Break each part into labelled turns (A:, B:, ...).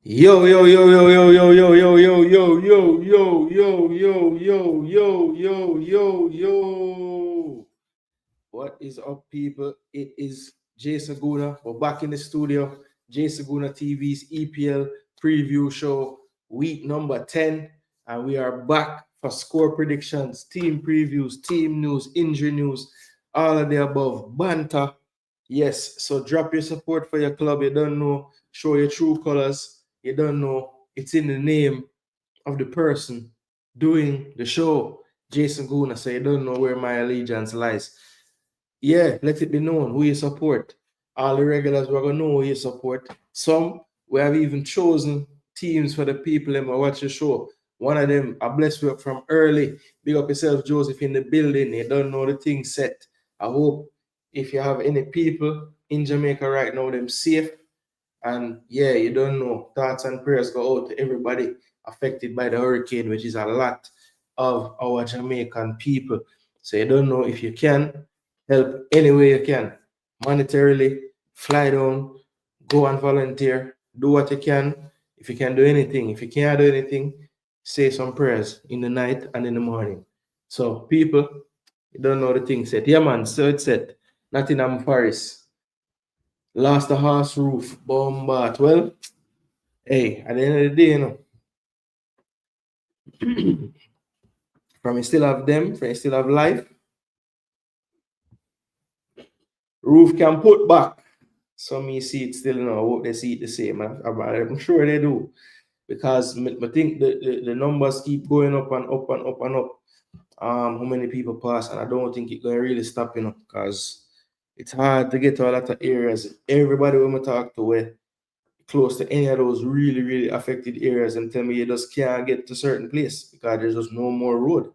A: Yo, yo, yo, yo, yo, yo, yo, yo, yo, yo, yo, yo, yo, yo, yo, yo, yo, yo, yo. What is up, people? It is Jason Gooner. We're back in the studio. Jason Gooner TV's EPL preview show, week number 10. And we are back for score predictions, team previews, team news, injury news, all of the above. Banter. Yes, so drop your support for your club. You don't know, show your true colors. You don't know, it's in the name of the person doing the show, Jason Gooner. So you don't know where my allegiance lies. Yeah, let it be known who you support. All the regulars we're gonna know who you support. Some we have even chosen teams for the people that watch the show. One of them, I bless you from early. Big up yourself, Joseph, in the building. You don't know the thing set. I hope if you have any people in Jamaica right now, them safe. And yeah, you don't know. Thoughts and prayers go out to everybody affected by the hurricane, which is a lot of our Jamaican people. So you don't know if you can help any way you can, monetarily, fly down, go and volunteer, do what you can. If you can do anything, if you can't do anything, say some prayers in the night and in the morning. So people, you don't know the thing set. Yeah, man, so it's set. Nottingham Forest lost the horse roof, bombard. Well, hey, at the end of the day, from you still have them, from you still have life, roof can put back. Some you see it still, I hope they see it the same. I'm sure they do. Because I think the numbers keep going up and up and up and up. How many people pass, and I don't think it's gonna really stop, because it's hard to get to a lot of areas. Everybody when we talk to, we're close to any of those really, really affected areas, and tell me you just can't get to certain place because there's just no more road.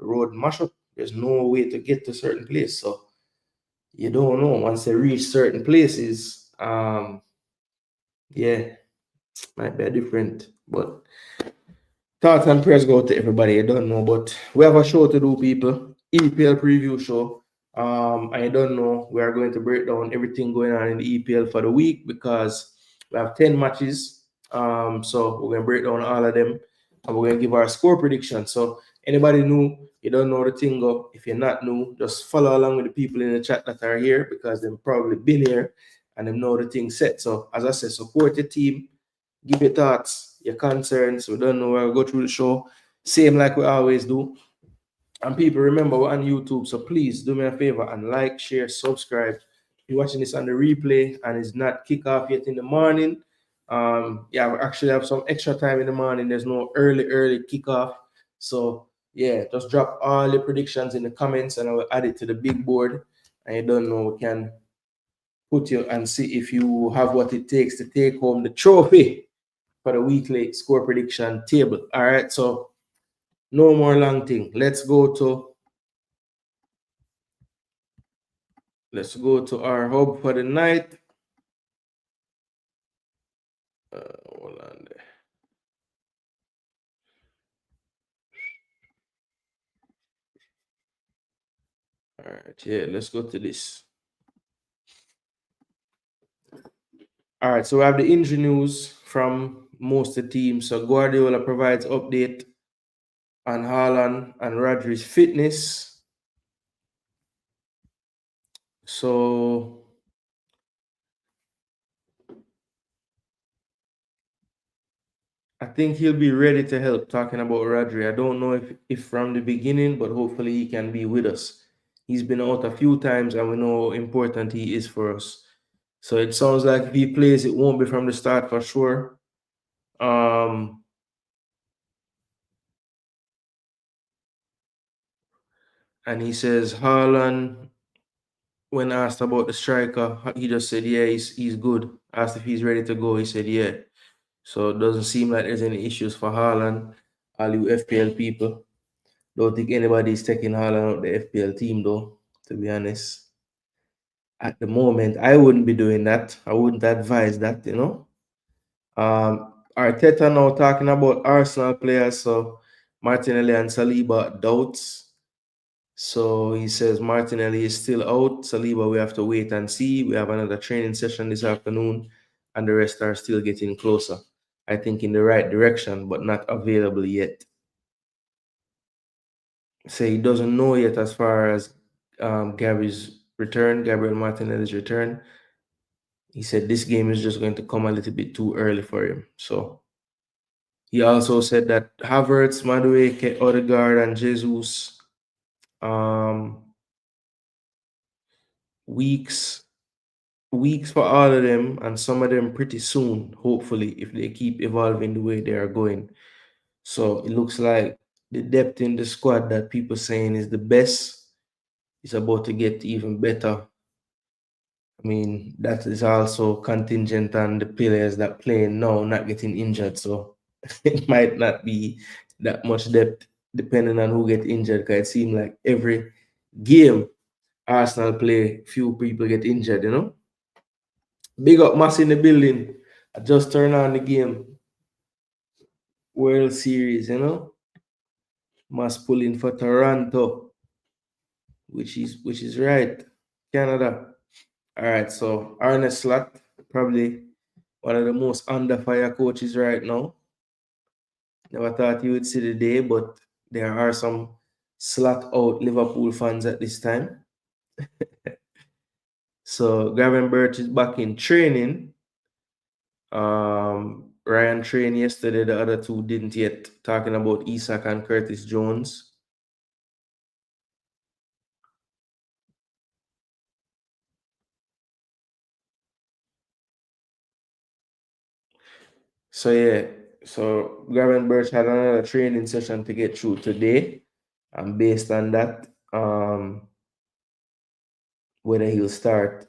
A: The road mash up. There's no way to get to certain place. So you don't know once they reach certain places. Yeah, might be different, but thoughts and prayers go to everybody. I don't know, but we have a show to do, people. EPL preview show. I don't know. We are going to break down everything going on in the EPL for the week because we have 10 matches. So we're gonna break down all of them and we're gonna give our score prediction. So anybody new, you don't know the thing go. If you're not new, just follow along with the people in the chat that are here because they've probably been here and they know the thing set. So as I said, support your team, give your thoughts, your concerns. We don't know where we go through the show. Same like we always do. And people, remember we're on YouTube, so please do me a favor and like, share, subscribe. If you're watching this on the replay and it's not kick off yet in the morning, yeah, we actually have some extra time in the morning. There's no early kickoff. So yeah, just drop all the predictions in the comments and I will add it to the big board. And you don't know, we can put you and see if you have what it takes to take home the trophy for the weekly score prediction table. All right, so no more long thing. Let's go to our hub for the night. Hold on there. All right, yeah, let's go to this. All right, so we have the injury news from most of the teams. So Guardiola provides update on Haaland and Rodri's fitness. So I think he'll be ready to help talking about Rodri. I don't know if from the beginning, but hopefully he can be with us. He's been out a few times and we know how important he is for us. So it sounds like if he plays, it won't be from the start for sure. And he says Haaland, when asked about the striker, he just said, yeah, he's good. Asked if he's ready to go, he said, yeah. So it doesn't seem like there's any issues for Haaland. All you FPL people. Don't think anybody's taking Haaland out the FPL team, though, to be honest. At the moment, I wouldn't be doing that. I wouldn't advise that, Arteta now talking about Arsenal players, so Martinelli and Saliba doubts. So he says Martinelli is still out. Saliba, we have to wait and see. We have another training session this afternoon, and the rest are still getting closer. I think, in the right direction, but not available yet. So he doesn't know yet as far as Gabriel Martinelli's return. He said this game is just going to come a little bit too early for him. So he also said that Havertz, Madueke, Odegaard, and Jesus, um, weeks for all of them, and some of them pretty soon, hopefully, if they keep evolving the way they are going. So it looks like the depth in the squad that people saying is the best is about to get even better. I mean, that is also contingent on the players that play now not getting injured. So it might not be that much depth depending on who get injured. Because it seems like every game Arsenal play, few people get injured, you know. Big up Mass in the building. I just turned on the game. World Series, you know. Mass pulling for Toronto, which is right. Canada. All right, so Arne Slot, probably one of the most under fire coaches right now. Never thought you would see the day, but there are some slot out Liverpool fans at this time. So Gavin Birch is back in training. Ryan trained yesterday. The other two didn't yet. Talking about Isak and Curtis Jones. So yeah, so Gavin Birch had another training session to get through today, and based on that, whether he'll start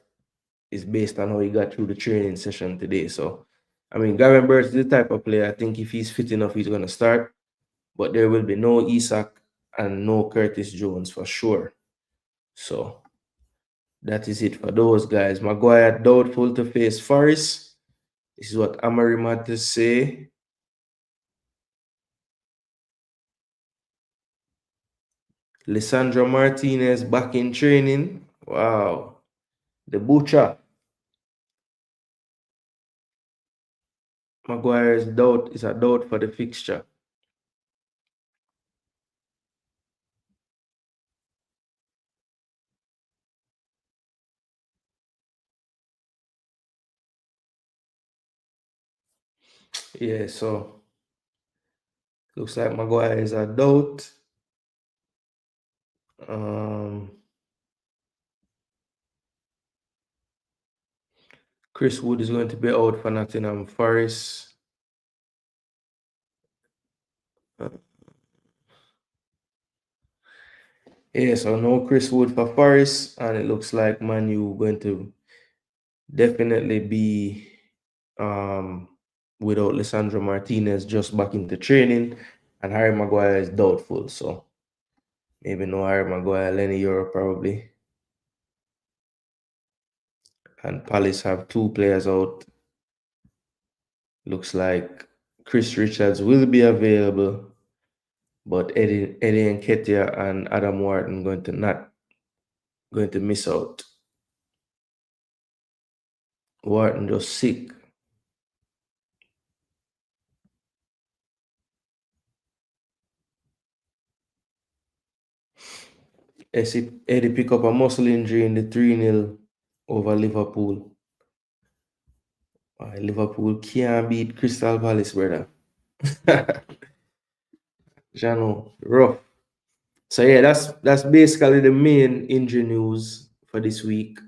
A: is based on how he got through the training session today. So, I mean, Gavin Birch is the type of player, I think if he's fit enough, he's going to start. But there will be no Isak and no Curtis Jones for sure. So, that is it for those guys. Maguire doubtful to face Forest. This is what Amorim had to say. Lisandro Martinez back in training. Wow. The butcher. Maguire is a doubt for the fixture. Yeah, so looks like Maguire is a doubt. Chris Wood is going to be out for Nottingham Forest. Yeah, so no Chris Wood for Forest, and it looks like Man U going to definitely be without Lisandro Martinez just back into training, and Harry Maguire is doubtful, so maybe no Harry Maguire, Lenny Euro probably. And Palace have two players out. Looks like Chris Richards will be available, but Eddie Nketiah and Adam Wharton going to miss out. Wharton just sick. Eddie pick up a muscle injury in the 3-0 over Liverpool. Liverpool can't beat Crystal Palace, brother. Jano, rough. So yeah, that's basically the main injury news for this week.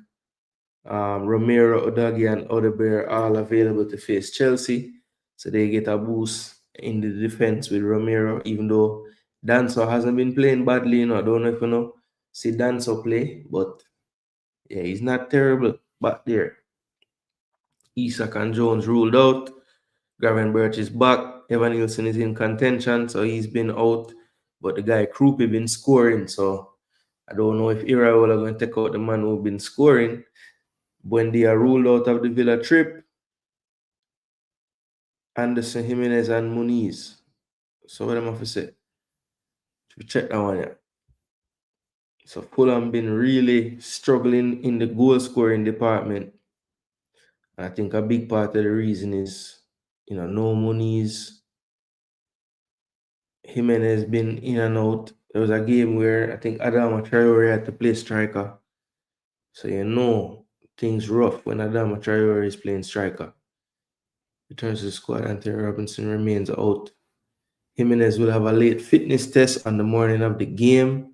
A: Romero, Odagi, and Odebear all available to face Chelsea. So they get a boost in the defense with Romero, even though Danso hasn't been playing badly. I don't know if you know. See Danso play, but yeah, he's not terrible back there. Isak and Jones ruled out. Gavin Birch is back. Evan Nielsen is in contention, so he's been out. But the guy Krupi been scoring, so I don't know if Iraola going to take out the man who's been scoring. When they are ruled out of the Villa trip, Anderson, Jimenez, and Muniz. So what am I have to say? We check that one, yeah. So Fulham been really struggling in the goal scoring department. I think a big part of the reason is no monies. Jimenez been in and out. There was a game where I think Adama Traore had to play striker. So things rough when Adama Traore is playing striker. Returns to the squad. Anthony Robinson remains out. Jimenez will have a late fitness test on the morning of the game.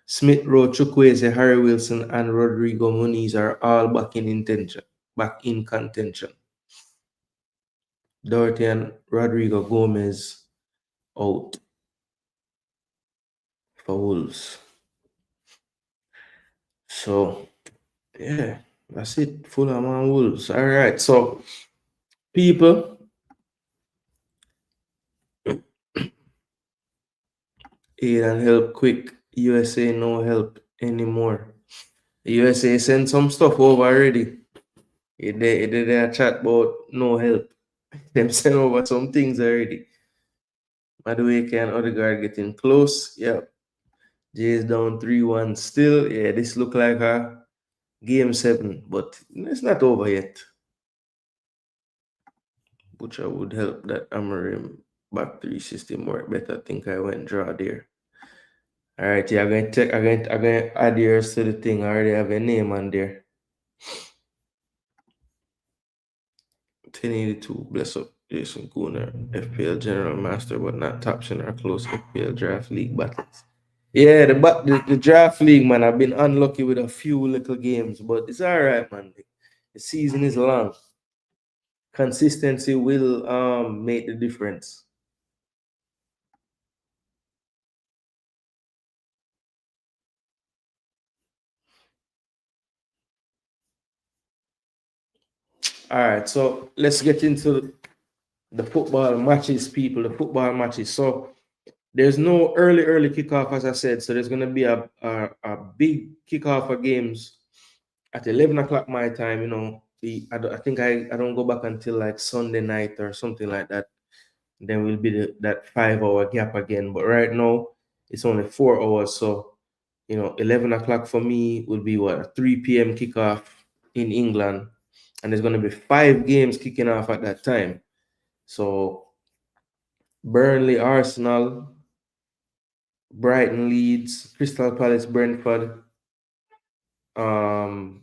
A: Smith Rowe, Chukwueze, Harry Wilson, and Rodrigo Muniz are all back in contention. Doherty and Rodrigo Gomez out for Wolves. So, yeah, that's it. Fulham and Wolves. All right. So, people, aid and help quick. USA no help anymore. USA sent some stuff over already. They did a chat about no help. Them sent over some things already. Madueke and Odegaard getting close. Yeah. Jay's down 3-1 still. Yeah, this look like a game 7, but it's not over yet. Butcher would help that Amorim back 3 system work better. I think I went draw there. All right, yeah, I'm gonna add yours to the thing. I already have a name on there. 1082, bless up Jason Gooner, FPL General Master, but not top in our close FPL Draft League battles. Yeah, the Draft League, man, I've been unlucky with a few little games, but it's all right, man. The season is long. Consistency will make the difference. All right, so let's get into the football matches, people. The football matches. So there's no early kickoff, as I said. So there's gonna be a big kickoff of games at 11 o'clock my time. I think I don't go back until like Sunday night or something like that. Then will be that 5 hour gap again. But right now it's only 4 hours. So 11 o'clock for me would be what, a 3 p.m. kickoff in England, and there's gonna be 5 games kicking off at that time. So Burnley, Arsenal, Brighton, Leeds, Crystal Palace, Brentford, Fulham,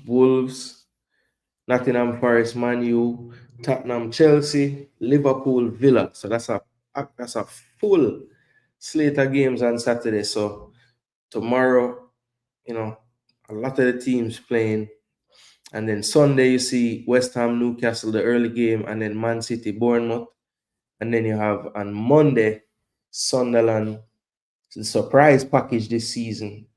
A: Wolves, Nottingham Forest, Man U, Tottenham, Chelsea, Liverpool, Villa. So that's a full slate of games on Saturday. So tomorrow, a lot of the teams playing. And then Sunday, you see West Ham, Newcastle, the early game, and then Man City, Bournemouth. And then you have on Monday, Sunderland, the surprise package this season,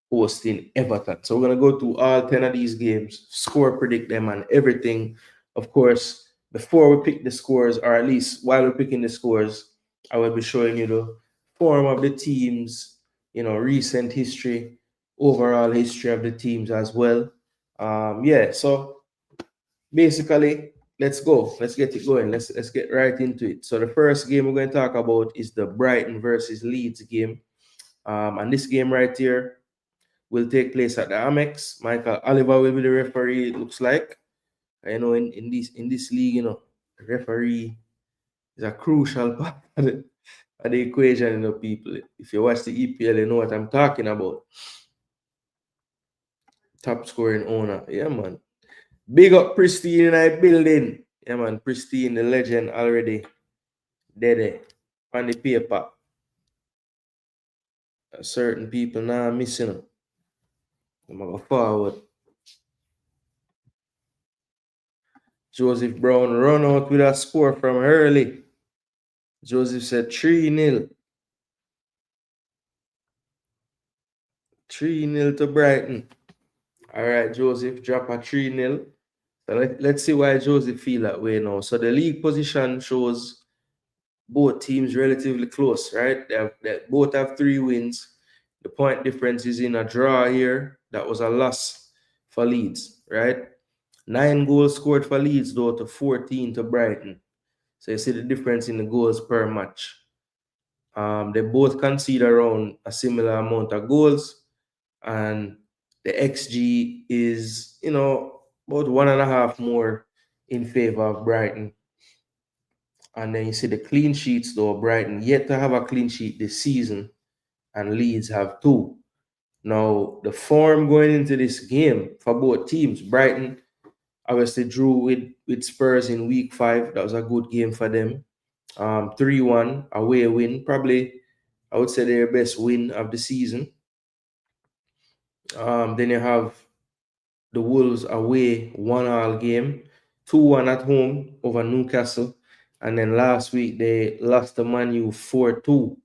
A: hosting Everton. So we're going to go through all 10 of these games, score predict them and everything. Of course, before we pick the scores, or at least while we're picking the scores, I will be showing you the form of the teams, recent history, overall history of the teams as well. So basically, let's go. Let's get it going. Let's get right into it. So the first game we're going to talk about is the Brighton versus Leeds game. And this game right here will take place at the Amex. Michael Oliver will be the referee, it looks like. In this league, the referee is a crucial part of the equation, people. If you watch the EPL, you know what I'm talking about. Top scoring owner. Yeah, man. Big up Pristine in our building. Yeah, man. Pristine, the legend already. Dead on the paper. Certain people now missing them. I'm going to go forward. Joseph Brown run out with a score from early. Joseph said 3-0. 3-0 to Brighton. All right, Joseph, drop a 3-0. So let's see why Joseph feel that way now. So the league position shows both teams relatively close, right? They both have 3 wins. The point difference is in a draw here. That was a loss for Leeds, right? 9 goals scored for Leeds, though, to 14 to Brighton. So you see the difference in the goals per match. They both concede around a similar amount of goals, and the XG is, about 1.5 more in favor of Brighton. And then you see the clean sheets though. Brighton yet to have a clean sheet this season, and Leeds have two. Now the form going into this game for both teams, Brighton obviously drew with Spurs in week 5. That was a good game for them. 3-1 away win, probably I would say their best win of the season. Then you have the Wolves away 1-1 game, 2-1 at home over Newcastle, and then last week they lost to Man U 4-2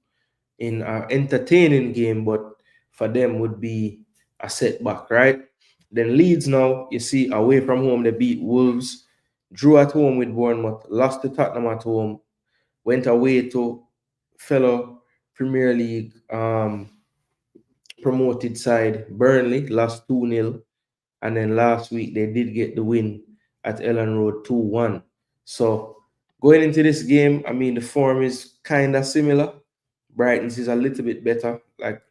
A: in an entertaining game, but for them would be a setback, right? Then Leeds now, you see, away from home, they beat Wolves, drew at home with Bournemouth, lost to Tottenham at home, went away to fellow Premier League promoted side Burnley, lost 2-0. And then last week, they did get the win at Ellen Road 2-1. So going into this game, I mean, the form is kind of similar. Brighton's is a little bit better, like,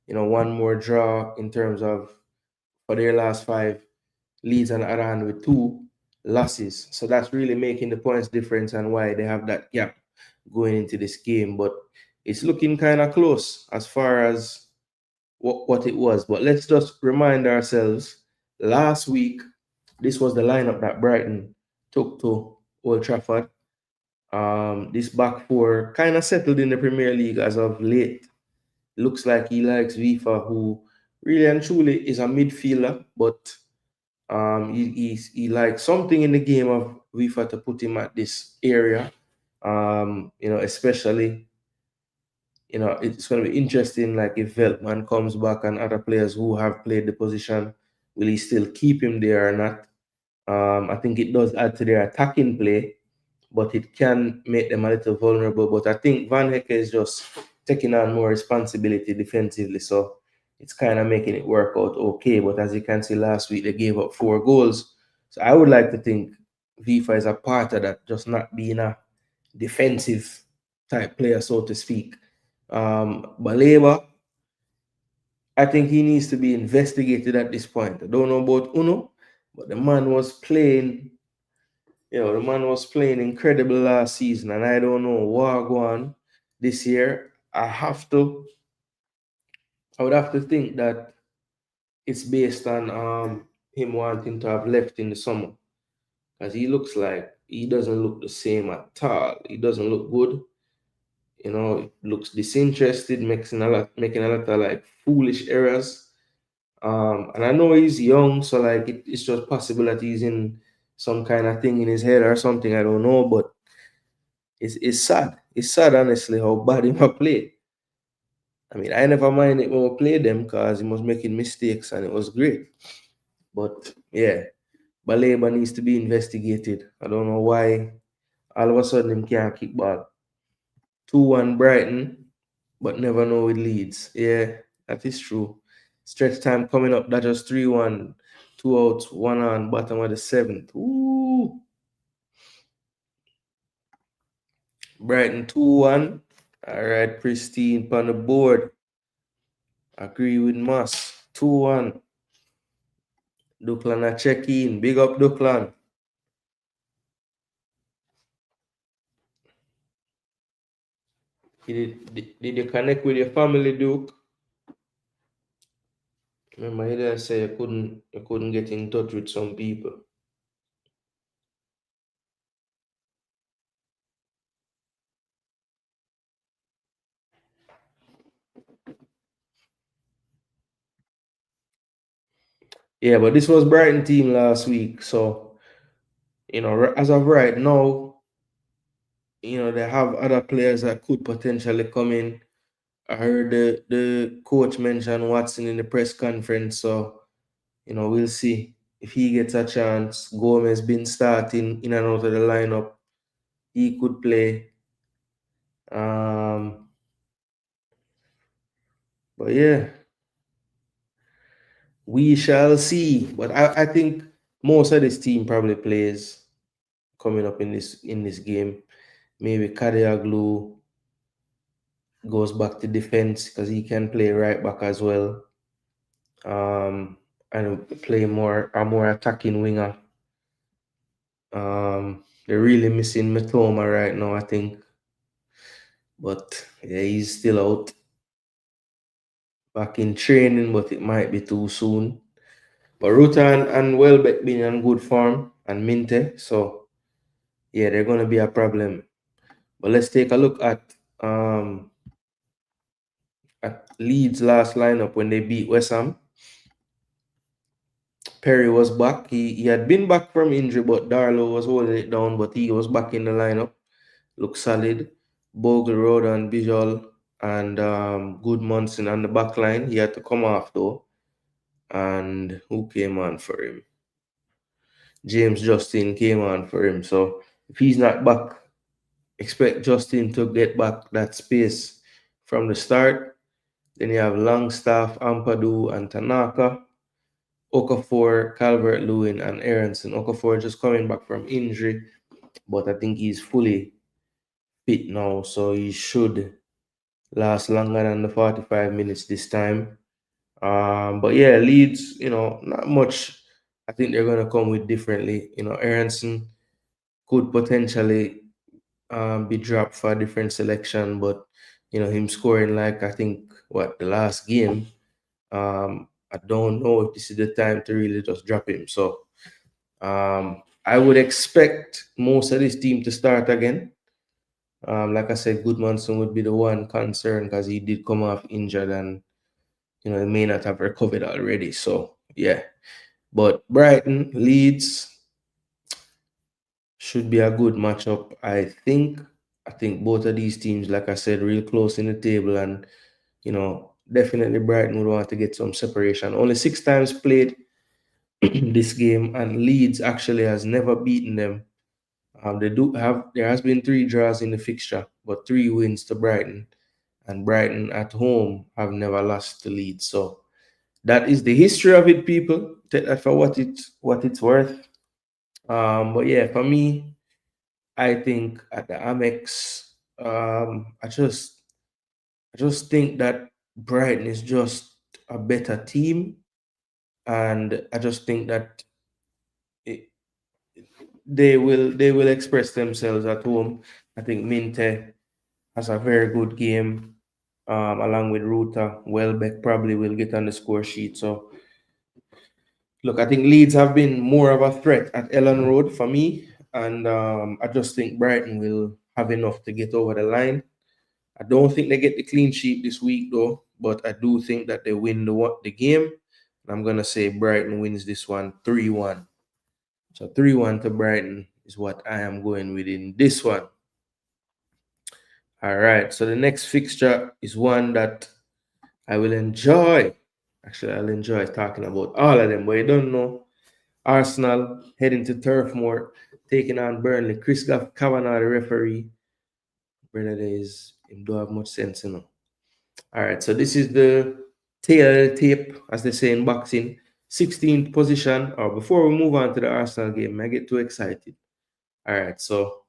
A: one more draw in terms of for their last 5. Leeds on the other hand with 2 losses. So that's really making the points difference and why they have that gap going into this game. But it's looking kind of close as far as what it was. But let's just remind ourselves, last week, this was the lineup that Brighton took to Old Trafford. This back four kind of settled in the Premier League as of late. Looks like he likes Vifa, who really and truly is a midfielder, but he likes something in the game of Vifa to put him at this area. Especially, it's going to be interesting, like if Veltman comes back and other players who have played the position, will he still keep him there or not? I think it does add to their attacking play, but it can make them a little vulnerable. But I think Van Hecke is just taking on more responsibility defensively, so it's kind of making it work out okay. But as you can see, last week they gave up 4 goals. So I would like to think Vifa is a part of that, just not being a defensive type player, so to speak. Baleba, I think he needs to be investigated at this point. I don't know about Uno, but the man was playing incredible last season, and I don't know what go on this year. I would have to think that it's based on him wanting to have left in the summer, because he looks like he doesn't look the same at all. He doesn't look good. Looks disinterested, making a lot of like foolish errors. And I know he's young, so like it's just possible that he's in some kind of thing in his head or something. I don't know, but it's sad. It's sad, honestly, how bad he might play. I mean, I never mind it when we played them because he was making mistakes and it was great. But yeah, Baleba needs to be investigated. I don't know why all of a sudden him can't kick ball. 2-1 Brighton, but never know with Leeds. Yeah, that is true. Stretch time coming up, that was 3-1. 2 outs, 1 on, bottom of the 7th. Ooh. Brighton 2-1. All right, pristine on the board. Agree with Moss. 2-1. Duklan a check in. Big up Duklan. Did you connect with your family, Duke? Remember, you did say you couldn't get in touch with some people. Yeah, but this was Brighton team last week, so as of right now, they have other players that could potentially come in. I heard the coach mention Watson in the press conference, so we'll see if he gets a chance. Gomez been starting in and out of the lineup. He could play. But yeah, we shall see. But I think most of this team probably plays coming up in this game. Maybe Kadiaglu goes back to defense because he can play right back as well. And play a more attacking winger. They're really missing Matoma right now, I think. But yeah, he's still out back in training, but it might be too soon. But Ruta and Welbeck being in good form and Minte, so yeah, they're gonna be a problem. But let's take a look at Leeds last lineup when they beat West Ham. Perry was back. He had been back from injury, but Darlow was holding it down, but he was back in the lineup. Looked solid. Bogle, Rodan, Bijol, and Goodmanson on the back line. He had to come off though. And who came on for him? James Justin came on for him. So if he's not back, expect Justin to get back that space from the start. Then you have Longstaff, Ampadu, and Tanaka. Okafor, Calvert-Lewin, and Aronson. Okafor just coming back from injury, but I think he's fully fit now, so he should last longer than the 45 minutes this time. But yeah, Leeds, not much. I think they're gonna come with differently. Aronson could potentially be dropped for a different selection, but him scoring like I think the last game. I don't know if this is the time to really just drop him. So I would expect most of this team to start again. Like I said, Goodmanson would be the one concern because he did come off injured and he may not have recovered already. So yeah. But Brighton, Leeds should be a good matchup. I think both of these teams, like I said, real close in the table, and definitely Brighton would want to get some separation. Only 6 times played this game, and Leeds actually has never beaten them. There has been 3 draws in the fixture, but 3 wins to Brighton, and Brighton at home have never lost to Leeds. So that is the history of it, people. Take that for what it's worth. But yeah, for me, I think at the Amex, I just think that Brighton is just a better team, and I just think that it, they will express themselves at home. I think Minte has a very good game, along with Ruta. Welbeck probably will get on the score sheet. So look, I think Leeds have been more of a threat at Ellen Road for me, and I just think Brighton will have enough to get over the line. I don't think they get the clean sheet this week though, but I do think that they win the game. And I'm gonna say Brighton wins this one 3-1. So 3-1 to Brighton is what I am going with in this one. All right. So the next fixture is one that I will enjoy. Actually, I'll enjoy talking about all of them, but you don't know. Arsenal heading to Turf Moor, taking on Burnley. Chris Kavanagh, the referee. Brother, him don't have much sense, All right, so this is the tail of the tape, as they say in boxing. 16th position. Or before we move on to the Arsenal game, I get too excited. All right, so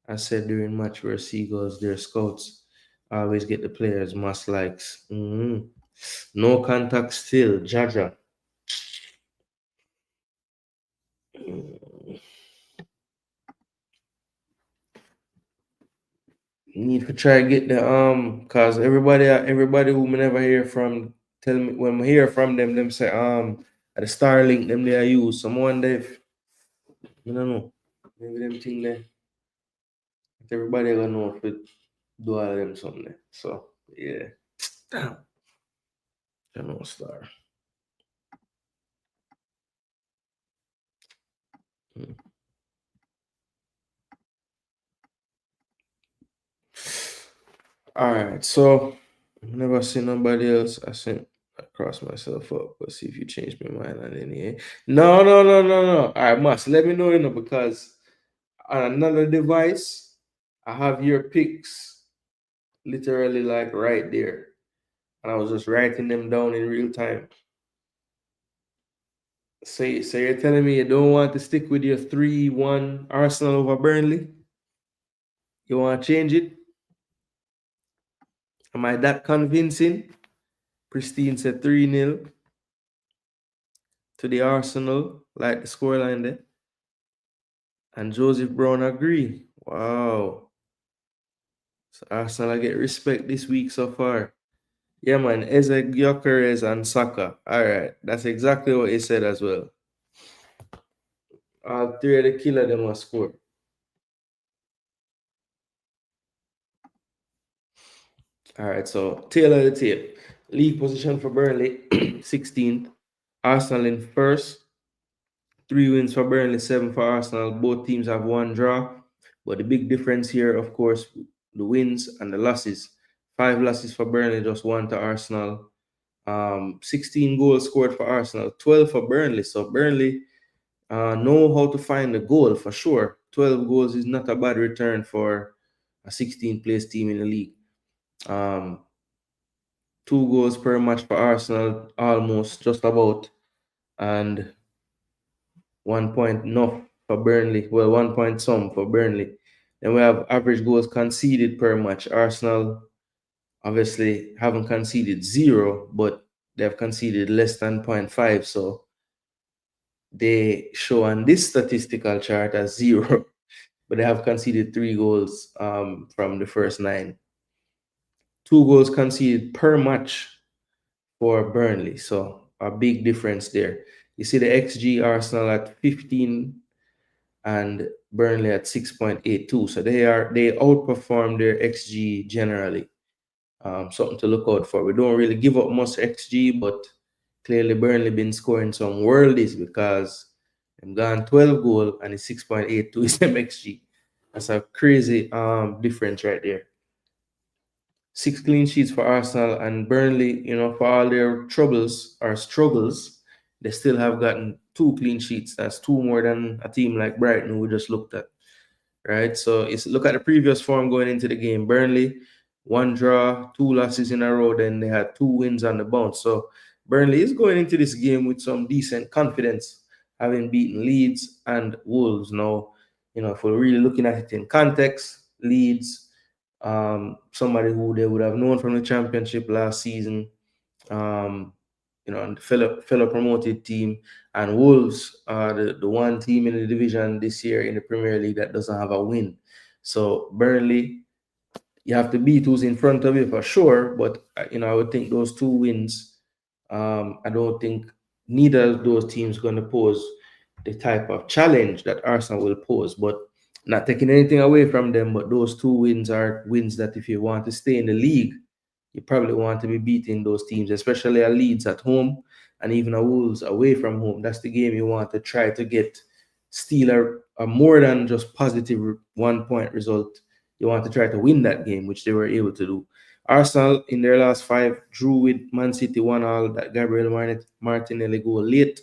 A: I said during match where Seagulls, their scouts always get the players must likes. No contact still, Jaja. Need to try get the cause everybody who me never hear from tell me when I hear from them say at the Starlink them they use someone they I don't know maybe them thing there everybody gonna know if it do all of them something there. So yeah, damn, I know Star. Hmm. All right, so I never seen nobody else. I crossed myself up, but see if you change my mind on any. No, no, no, no, no. All right, Mas, let me know, because on another device, I have your picks literally like right there. And I was just writing them down in real time. So you're telling me you don't want to stick with your 3-1 Arsenal over Burnley? You want to change it? Am I that convincing? Pristine said 3-0 to the Arsenal, like the scoreline there. And Joseph Brown agree. Wow. So Arsenal get respect this week so far. Yeah, man. Eze, Gyökeres, and Saka. All right. That's exactly what he said as well. All three of the killer them must score. All right. So tail of the tape. League position for Burnley, 16th. Arsenal in first. 3 wins for Burnley, 7 for Arsenal. Both teams have 1 draw. But the big difference here, of course, the wins and the losses. 5 losses for Burnley, just 1 to Arsenal. 16 goals scored for Arsenal, 12 for Burnley. So Burnley know how to find the goal for sure. 12 goals is not a bad return for a 16th place team in the league. 2 goals per match for Arsenal, almost just about, and 1 point enough for Burnley. Well, 1 point some for Burnley. Then we have average goals conceded per match. Arsenal obviously haven't conceded 0, but they have conceded less than 0.5. So they show on this statistical chart as 0, but they have conceded 3 goals from the first 9. 2 goals conceded per match for Burnley. So a big difference there. You see the XG Arsenal at 15 and Burnley at 6.82. So they outperform their XG generally. Something to look out for. We don't really give up much XG, but clearly Burnley been scoring some worldies because they've gone 12 goal and it's 6.82 is MXG. That's a crazy difference right there. 6 clean sheets for Arsenal, and Burnley, for all their troubles or struggles, they still have gotten 2 clean sheets. That's 2 more than a team like Brighton who we just looked at. Right? So it's look at the previous form going into the game. Burnley, 1 draw, 2 losses in a row, then they had 2 wins on the bounce. So Burnley is going into this game with some decent confidence, having beaten Leeds and Wolves. Now, if we're really looking at it in context, Leeds, somebody who they would have known from the championship last season, and the fellow promoted team, and Wolves are the one team in the division this year in the Premier League that doesn't have a win. So Burnley, you have to beat who's in front of you for sure. But I would think those 2 wins. I don't think neither of those teams going to pose the type of challenge that Arsenal will pose. But not taking anything away from them, but those 2 wins are wins that if you want to stay in the league, you probably want to be beating those teams, especially a Leeds at home and even a Wolves away from home. That's the game you want to try to steal a more than just positive 1 point result. You want to try to win that game, which they were able to do. Arsenal in their last 5 drew with Man City 1-1. That Gabriel Martinelli goal late.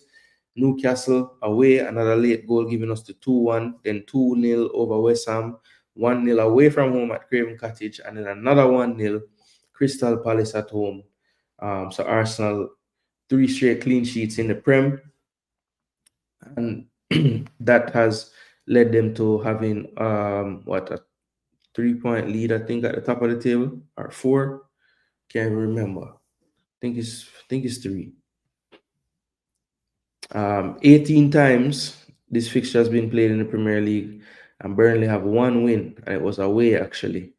A: Newcastle away, another late goal giving us the 2-1, then 2-0 over West Ham, 1-0 away from home at Craven Cottage, and then another 1-0 Crystal Palace at home. So Arsenal, 3 straight clean sheets in the Prem, and that has led them to having a 3-point lead, I think, at the top of the table, or 4. Can't remember. I think it's 3. 18 times this fixture has been played in the Premier League, and Burnley have 1 win, and it was away actually.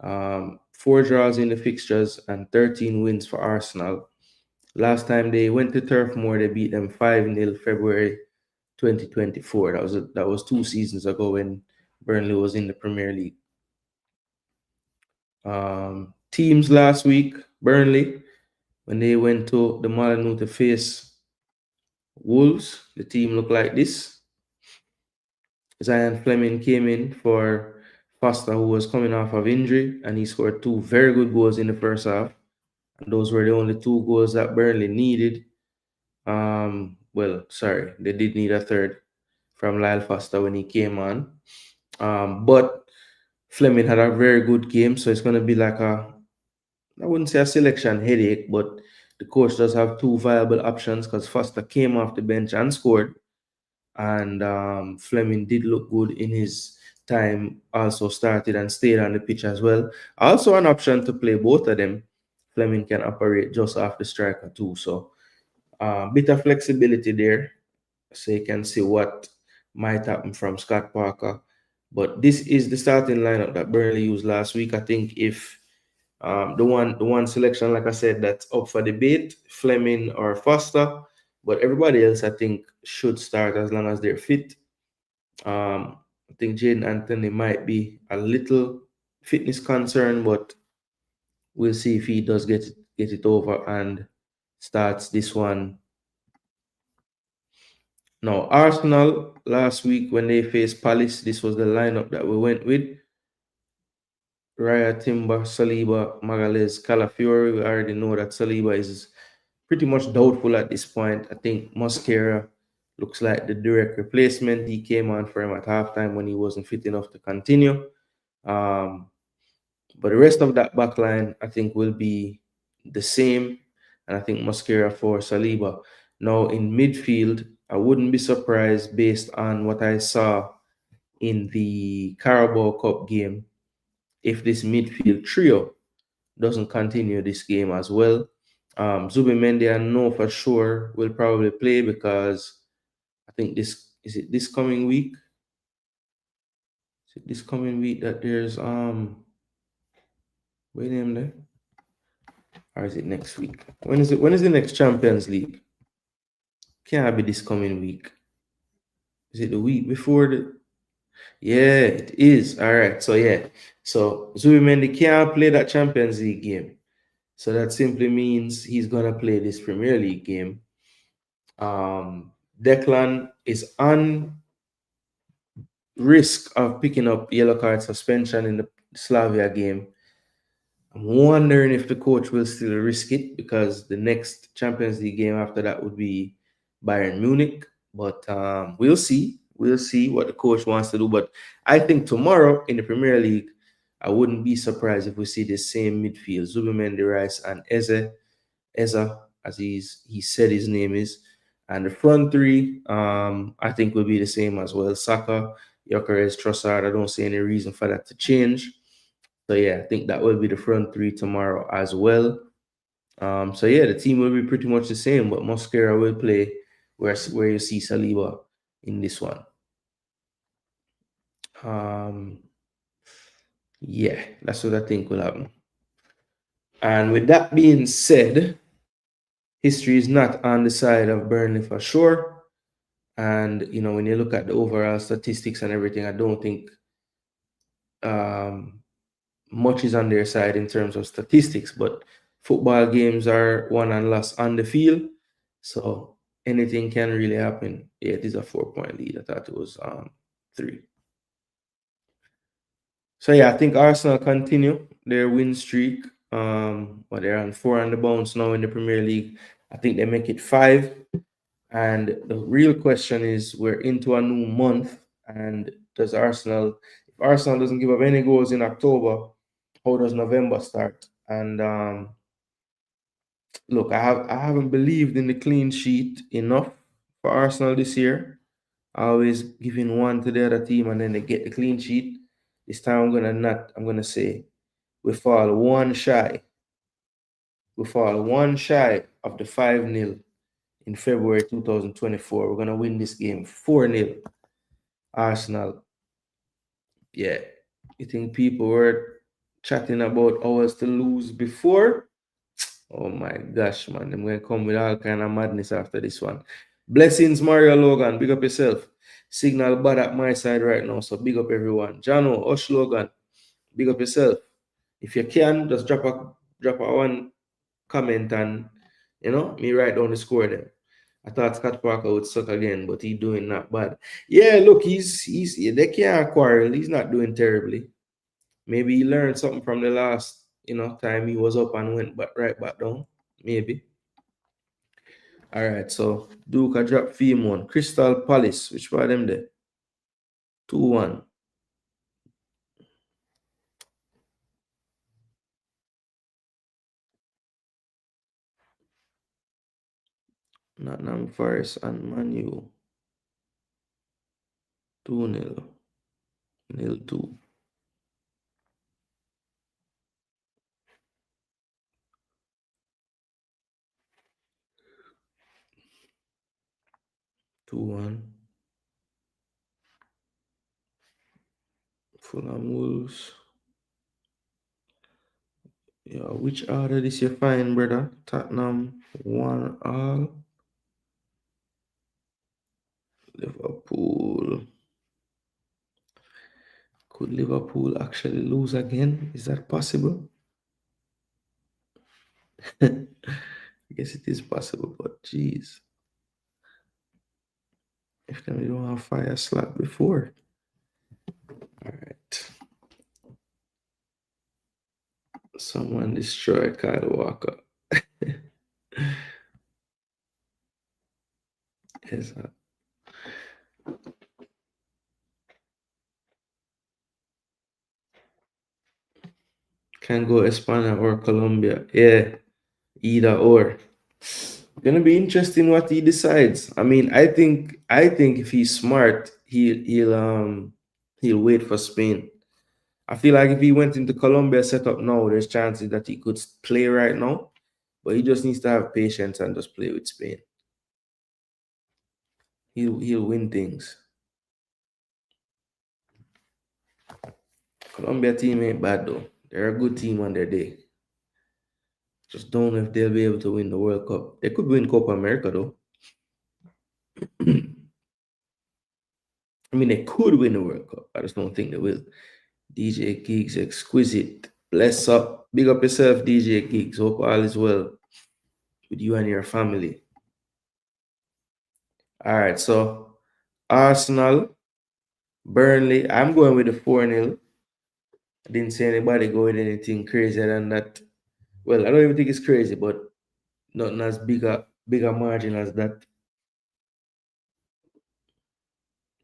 A: 4 draws in the fixtures and 13 wins for Arsenal. Last time they went to Turf Moor, they beat them 5-0 February 2024. That was 2 seasons ago when Burnley was in the Premier League. Teams last week, Burnley, when they went to the Molineux to face Wolves, the team looked like this. Zion Fleming came in for Foster, who was coming off of injury, and he scored 2 very good goals in the first half. And those were the only 2 goals that Burnley needed. Sorry, they did need a third from Lyle Foster when he came on. But Fleming had a very good game, so it's going to be like I wouldn't say a selection headache, but the coach does have 2 viable options because Foster came off the bench and scored. And Fleming did look good in his time, also started and stayed on the pitch as well. Also an option to play both of them. Fleming can operate just off the striker too. So bit of flexibility there. So you can see what might happen from Scott Parker. But this is the starting lineup that Burnley used last week. I think if the one selection, like I said, that's up for debate, Fleming or Foster, but everybody else I think should start as long as they're fit. I think Jaden Anthony might be a little fitness concern, but we'll see if he does get it over and starts this one. Now, Arsenal last week when they faced Palace, this was the lineup that we went with. Raya, Timber, Saliba, Magalhaes, Calafiori. We already know that Saliba is pretty much doubtful at this point. I think Mosquera looks like the direct replacement. He came on for him at halftime when he wasn't fit enough to continue. But the rest of that back line, I think, will be the same. And I think Mosquera for Saliba. Now, in midfield, I wouldn't be surprised based on what I saw in the Carabao Cup game if this midfield trio doesn't continue this game as well. Zubimendi, I know for sure will probably play because I think this coming week? Is it this coming week that there's wait name there? Or is it next week? When is the next Champions League? Can't be this coming week. Is it the week before the yeah, it is. All right. So yeah. So Zubimendi can't play that Champions League game. So that simply means he's gonna play this Premier League game. Declan is on risk of picking up yellow card suspension in the Slavia game. I'm wondering if the coach will still risk it because the next Champions League game after that would be Bayern Munich. But we'll see. We'll see what the coach wants to do. But I think tomorrow in the Premier League, I wouldn't be surprised if we see the same midfield: Zubimendi, Rice, and Eza, as he said his name is. And the front three, I think will be the same as well. Saka, Gyökeres, Trossard. I don't see any reason for that to change. So yeah, I think that will be the front three tomorrow as well. So yeah, the team will be pretty much the same, but Mosquera will play where you see Saliba in this one. Yeah, that's what I think will happen. And with that being said, history is not on the side of Burnley for sure. And when you look at the overall statistics and everything, I don't think much is on their side in terms of statistics, but football games are won and lost on the field, so anything can really happen. Yeah, it is a 4-point lead. I thought it was 3. So yeah, I think Arsenal continue their win streak. But they're on 4 on the bounce now in the Premier League. I think they make it 5. And the real question is, we're into a new month, and if Arsenal doesn't give up any goals in October, how does November start? And look, I haven't believed in the clean sheet enough for Arsenal this year. Always giving one to the other team and then they get the clean sheet. This time I'm gonna say we fall one shy. We fall one shy of the 5-0 in February 2024. We're gonna win this game 4-0. Arsenal. Yeah. You think people were chatting about ours to lose before? Oh my gosh, man. I'm gonna come with all kind of madness after this one. Blessings, Mario Logan. Big up yourself. Signal bad at my side right now, so big up everyone. Jano, Osh Logan, big up yourself. If you can, just drop a one comment and me write down the score then. I thought Scott Parker would suck again, but he doing not bad. Yeah, look, he's they can't quarrel. He's not doing terribly. Maybe he learned something from the last, time he was up and went right back down. Maybe. All right, so Duke I drop theme one. Crystal Palace, which one of them there? 2-1. Nottingham Forest and Manu. 2-0. 0-2. 2-1. Fulham Wolves. Yeah, which order this you find, brother? Tottenham 1-1. Liverpool. Could Liverpool actually lose again? Is that possible? I guess it is possible, but geez. If them don't have fire slap before. All right. Someone destroyed Kyle Walker. Yes, can go España or Colombia. Yeah, either or. Gonna be interesting what he decides. I mean, I think if he's smart, he'll wait for Spain. I feel like if he went into Colombia setup now, there's chances that he could play right now, but he just needs to have patience and just play with Spain. He'll win things. Colombia team ain't bad though. They're a good team on their day. Just don't know if they'll be able to win the World Cup. They could win Copa America though. I mean, they could win the World Cup. I just don't think they will. DJ Gigs, exquisite. Bless up. Big up yourself, DJ Gigs. Hope all is well with you and your family. All right, so Arsenal, Burnley. I'm going with the 4-0. I didn't see anybody go with anything crazier than that. Well, I don't even think it's crazy, but nothing as bigger margin as that.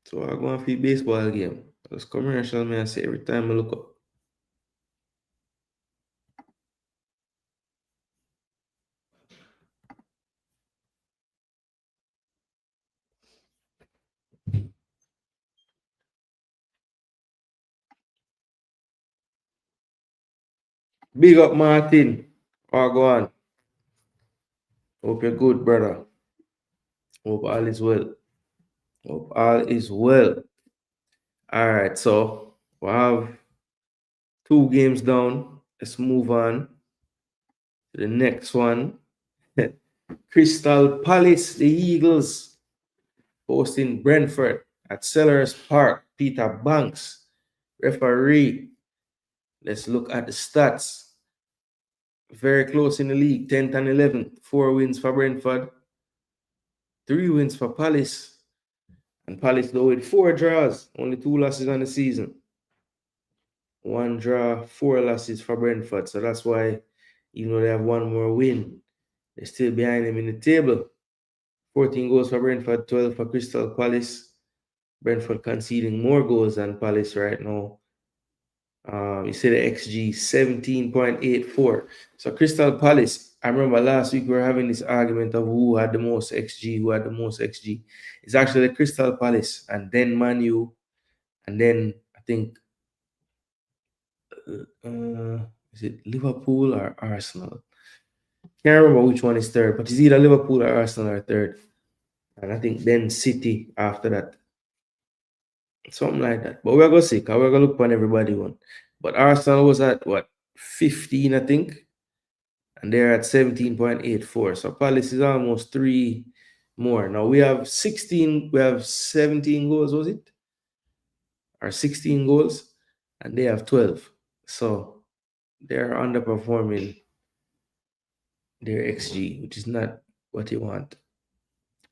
A: So I go on for the baseball game. It's commercial, man. I say every time I look up. Big up, Martin. Oh, go on. Hope you're good, brother. Hope all is well. Hope all is well. All right, so we have 2 games down. Let's move on to the next one. Crystal Palace, the Eagles, hosting Brentford at Sellers Park. Peter Banks, referee. Let's look at the stats. Very close in the league, 10th and 11th. 4 wins for Brentford, 3 wins for Palace. And Palace, though, with 4 draws, only 2 losses on the season. 1 draw, 4 losses for Brentford. So that's why, even though they have 1 more win, they're still behind them in the table. 14 goals for Brentford, 12 for Crystal Palace. Brentford conceding more goals than Palace right now. You see the XG 17.84. So Crystal Palace, I remember last week we were having this argument of who had the most XG, who had the most XG. It's actually Crystal Palace and then Man U, and then I think is it Liverpool or Arsenal? Can't remember which one is third, but it's either Liverpool or Arsenal are third. And I think then City after that. Something like that. But we're gonna see, because we're gonna look on everybody one. But Arsenal was at what 15, I think, and they're at 17.84. So Palace is almost 3 more. Now we have 17 goals, was it? Or 16 goals, and they have 12. So they're underperforming their XG, which is not what you want.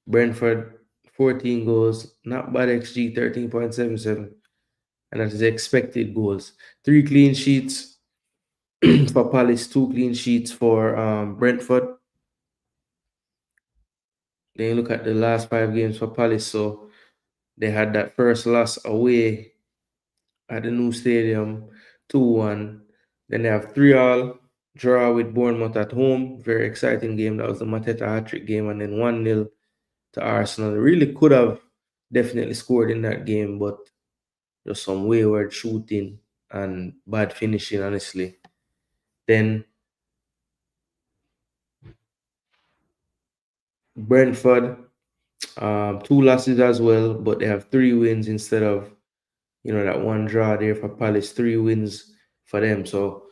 A: Brentford, 14 goals, not bad XG, 13.77. And that is expected goals. 3 clean sheets for Palace, 2 clean sheets for Brentford. Then you look at the last 5 games for Palace. So they had that first loss away at the new stadium, 2-1. Then they have 3-3 draw with Bournemouth at home. Very exciting game. That was the Mateta hat-trick game. And then 1-0 to Arsenal. They really could have definitely scored in that game, but just some wayward shooting and bad finishing, honestly. Then Brentford, 2 losses as well, but they have 3 wins instead of that one draw there for Palace, 3 wins for them. So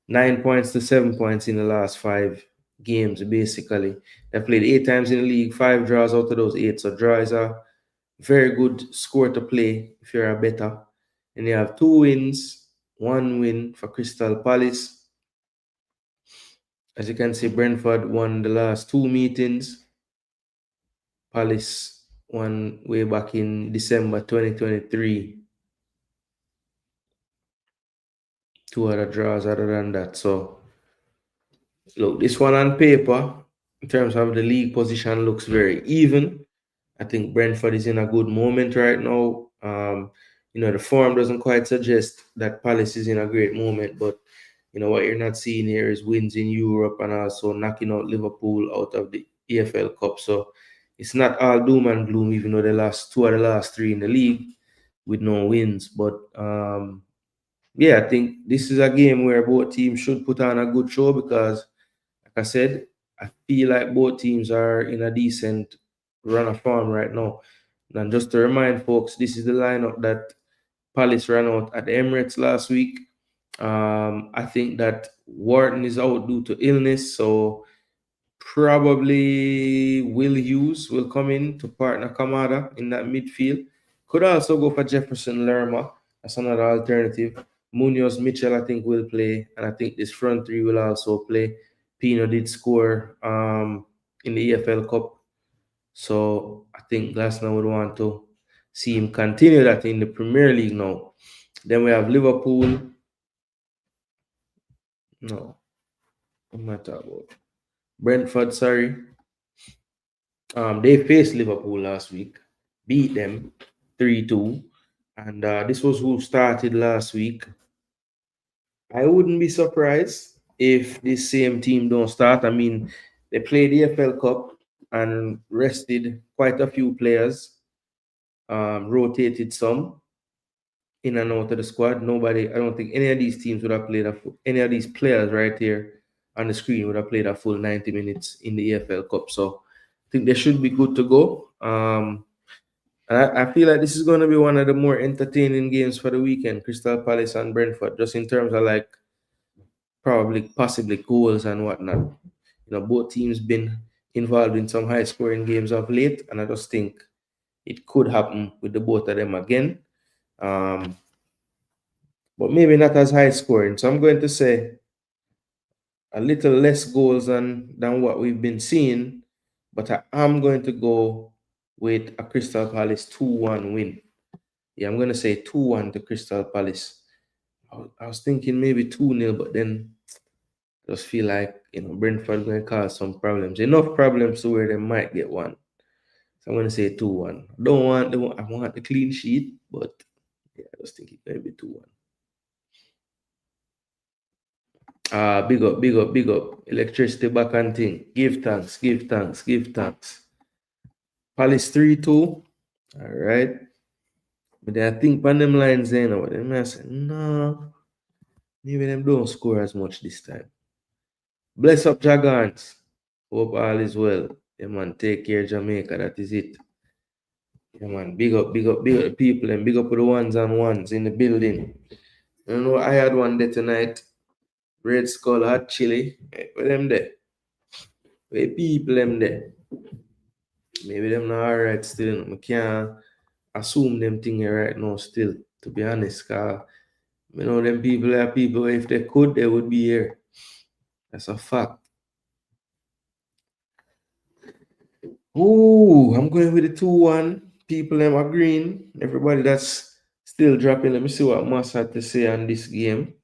A: 9 points to 7 points in the last 5 games, basically. They played 8 times in the league, 5 draws out of those 8. So draw is a very good score to play if you're a better. And you have 2 wins, 1 win for Crystal Palace. As you can see, Brentford won the last 2 meetings. Palace won way back in December 2023. 2 other draws other than that. So, look, this one on paper, in terms of the league position, looks very even. I think Brentford is in a good moment right now. The form doesn't quite suggest that Palace is in a great moment, but what you're not seeing here is wins in Europe and also knocking out Liverpool out of the EFL Cup. So it's not all doom and gloom, even though they lost 2 of the last 3 in the league with no wins. But yeah, I think this is a game where both teams should put on a good show because, like I said, I feel like both teams are in a decent run of form right now. And just to remind folks, this is the lineup that Palace ran out at the Emirates last week. I think that Wharton is out due to illness, so probably Will Hughes will come in to partner Kamada in that midfield. Could also go for Jefferson Lerma. That's another alternative. Munoz Mitchell, I think, will play, and I think this front three will also play. Pino did score in the EFL Cup, so I think Glasner would want to see him continue that in the Premier League now. Then we have Liverpool. No, I'm not talking about Brentford. Sorry, they faced Liverpool last week, beat them 3-2, and this was who started last week. I wouldn't be surprised if this same team don't start. I mean, they played the FL Cup and rested quite a few players, rotated some in and out of the squad. I don't think any of these teams would have played any of these players right here on the screen would have played a full 90 minutes in the EFL Cup. So I think they should be good to go. I feel like this is going to be one of the more entertaining games for the weekend, Crystal Palace and Brentford, just in terms of like probably possibly goals and whatnot. Both teams been involved in some high scoring games of late, and I just think it could happen with the both of them again. But maybe not as high scoring. So I'm going to say a little less goals than what we've been seeing, but I am going to go with a Crystal Palace 2-1 win. Yeah, I'm going to say 2-1 to Crystal Palace. I was thinking maybe 2-0, but then I just feel like, Brentford going to cause some problems. Enough problems to where they might get one. So I'm going to say 2-1. I want the clean sheet, but yeah, I just think it may be 2-1. Big up, big up, big up. Electricity back and thing. Give thanks, give thanks, give thanks. Palace 3-2. All right. But then I think on them lines there now. Then I say, no, maybe them don't score as much this time. Bless up Dragons. Hope all is well. Yeah, man, take care, Jamaica. That is it. Yeah, man. Big up, big up, big up the people and big up the ones and ones in the building. I had one there tonight. Red Skull Hot Chili. Where them there? Where people them there? Maybe them not alright still. I can't assume them thing here right now still, to be honest. Cause them people are people, if they could, they would be here. That's a fact. Ooh, I'm going with the 2-1. People them agreeing. Everybody that's still dropping. Let me see what Moss had to say on this game.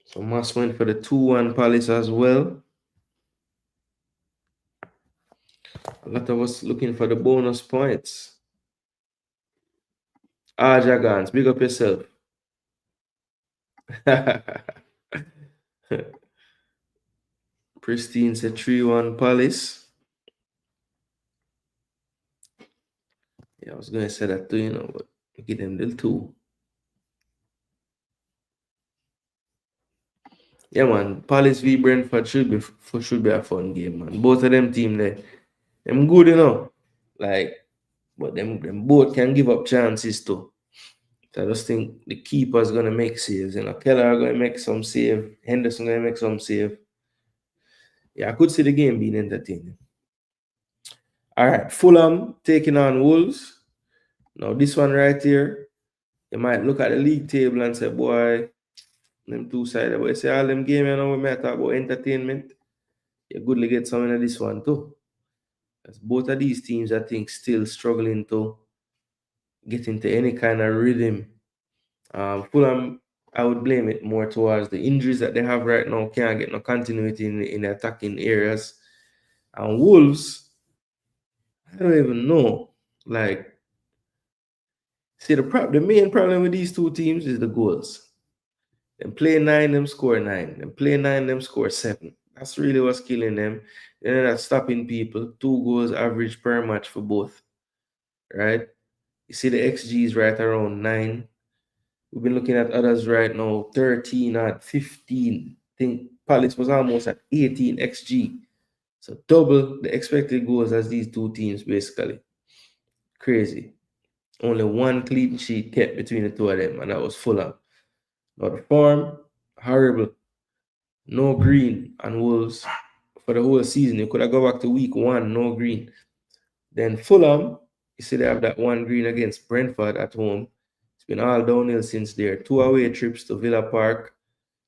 A: So Moss went for the 2-1 Palace as well. A lot of us looking for the bonus points. Jagans, big up yourself. Pristine said 3-1 Palace. Yeah, I was going to say that too, but give them the 2. Yeah, man. Palace v Brentford should be a fun game, man. Both of them team there, them good, Like But them both can give up chances too. So I just think the keeper's gonna make saves. Keller gonna make some save. Henderson gonna make some save. Yeah, I could see the game being entertaining. All right, Fulham taking on Wolves. Now this one right here, you might look at the league table and say, boy, them two sided. But you say all them games, we might talk about entertainment. You goodly get some in this one too. Because both of these teams, I think, still struggling to get into any kind of rhythm. Fulham, I would blame it more towards the injuries that they have right now. Can't get no continuity in the attacking areas. And Wolves, I don't even know. Like, see, the main problem with these two teams is the goals. Them play 9, them score 9. Them play 9, them score 7. That's really what's killing them. They're not stopping people. 2 goals average per match for both. Right? You see the XG is right around 9. We've been looking at others right now, 13 at 15. I think Palace was almost at 18 XG. So double the expected goals as these two teams, basically. Crazy. Only one clean sheet kept between the two of them, and that was Fulham. Now the form, horrible. No green and Wolves for the whole season. You could have go back to week 1, no green. Then Fulham, you see they have that 1 green against Brentford at home. It's been all downhill since there. 2 away trips to Villa Park,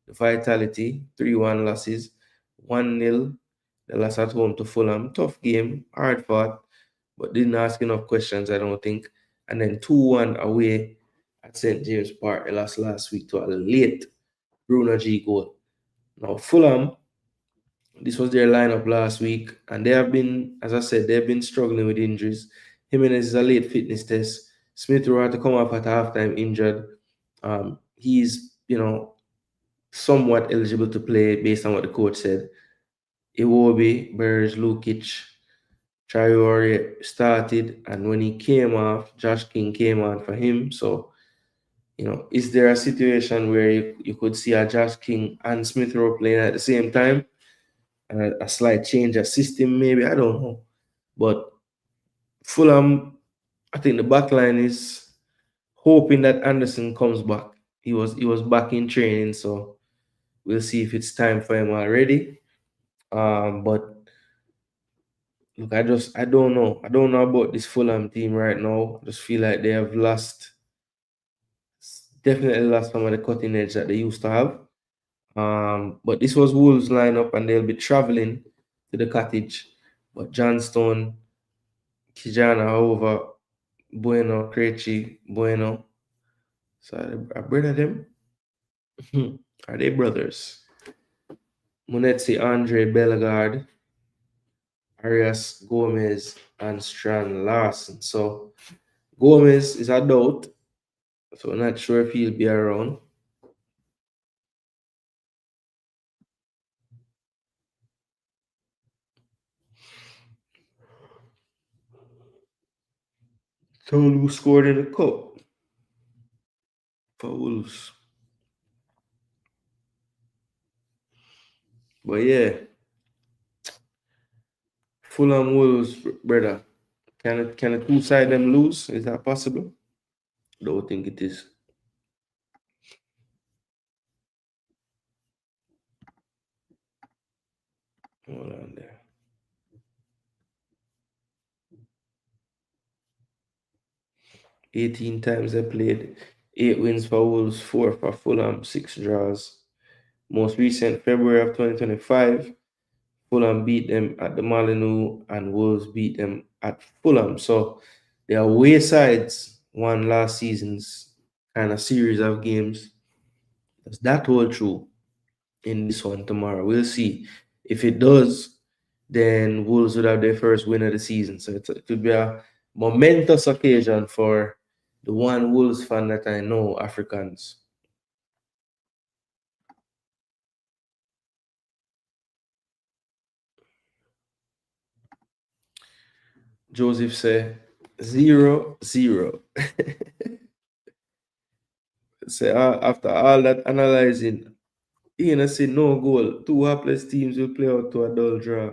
A: the Vitality, 3-1 losses, 1-0. The loss at home to Fulham. Tough game, hard fought, but didn't ask enough questions, I don't think. And then 2-1 away at St. James Park. They lost last week to a late Bruno G goal. Now, Fulham, this was their lineup last week, and they have been, as I said, they've been struggling with injuries. Jimenez is a late fitness test. Smith Rowe had to come off at halftime injured. He's, somewhat eligible to play based on what the coach said. Iwobi, Burge, Lukic, Traore started, and when he came off, Josh King came on for him. So, is there a situation where you could see a Josh King and Smith Rowe playing at the same time? A slight change of system, maybe, I don't know. But Fulham, I think the back line is hoping that Anderson comes back. He was back in training, so we'll see if it's time for him already. But look, I don't know. I don't know about this Fulham team right now. I just feel like they have definitely lost some of the cutting edge that they used to have. But this was Wolves lineup, and they'll be traveling to the Cottage. But Johnstone, Kijana, however, Bueno, Krejci, Bueno. So are brother them? Are they brothers? Munetsi, Andre, Bellegarde, Arias, Gomez, and Strand Larson. So Gomez is a doubt. So I'm not sure if he'll be around. So who scored in the cup for Wolves? But yeah, Fulham Wolves, brother. Can a two side them lose? Is that possible? Don't think it is. Hold on there. 18 times they played. 8 wins for Wolves, 4 for Fulham, 6 draws. Most recent February of 2025, Fulham beat them at the Molineux and Wolves beat them at Fulham. So their away sides won last season's kind of series of games. Does that hold true in this one tomorrow? We'll see. If it does, then Wolves would have their first win of the season. So it would be a momentous occasion for the one Wolves fan that I know, Africans. Joseph say 0-0. Say after all that analyzing, Ian say no goal. 2 hapless teams will play out to a dull draw.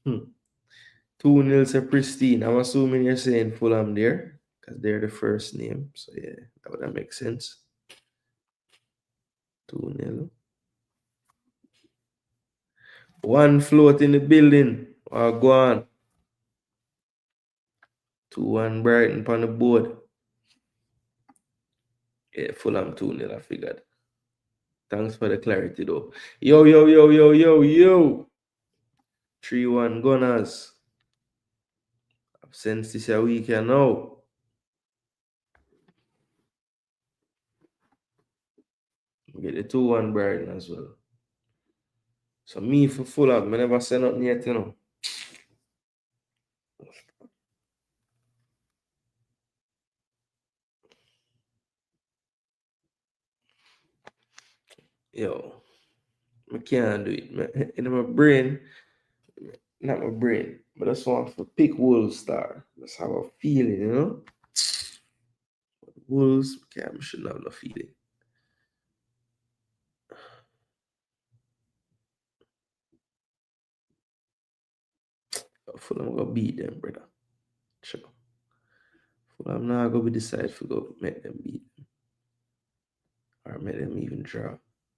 A: 2 2-0 to Pristine. I'm assuming you're saying Fulham there because they're the first name. So yeah, that would make sense. 2-0. One float in the building. Go on. 2-1 Brighton on the board. Yeah, Fulham 2-0, I figured. Thanks for the clarity though. Yo. 3-1 Gunners. I've sensed this a week here now. Get the 2-1 Brighton as well. So me for Fulham, I never say nothing yet, you know. Yo, I can't do it. In my brain, not my brain, but I just want to pick Wolves star. That's how I feel it, you know. Wolves, I shouldn't have no feeling. Fulham gonna beat them, brother. Sure. Fulham not gonna be decided to go make them beat them. Or make them even draw.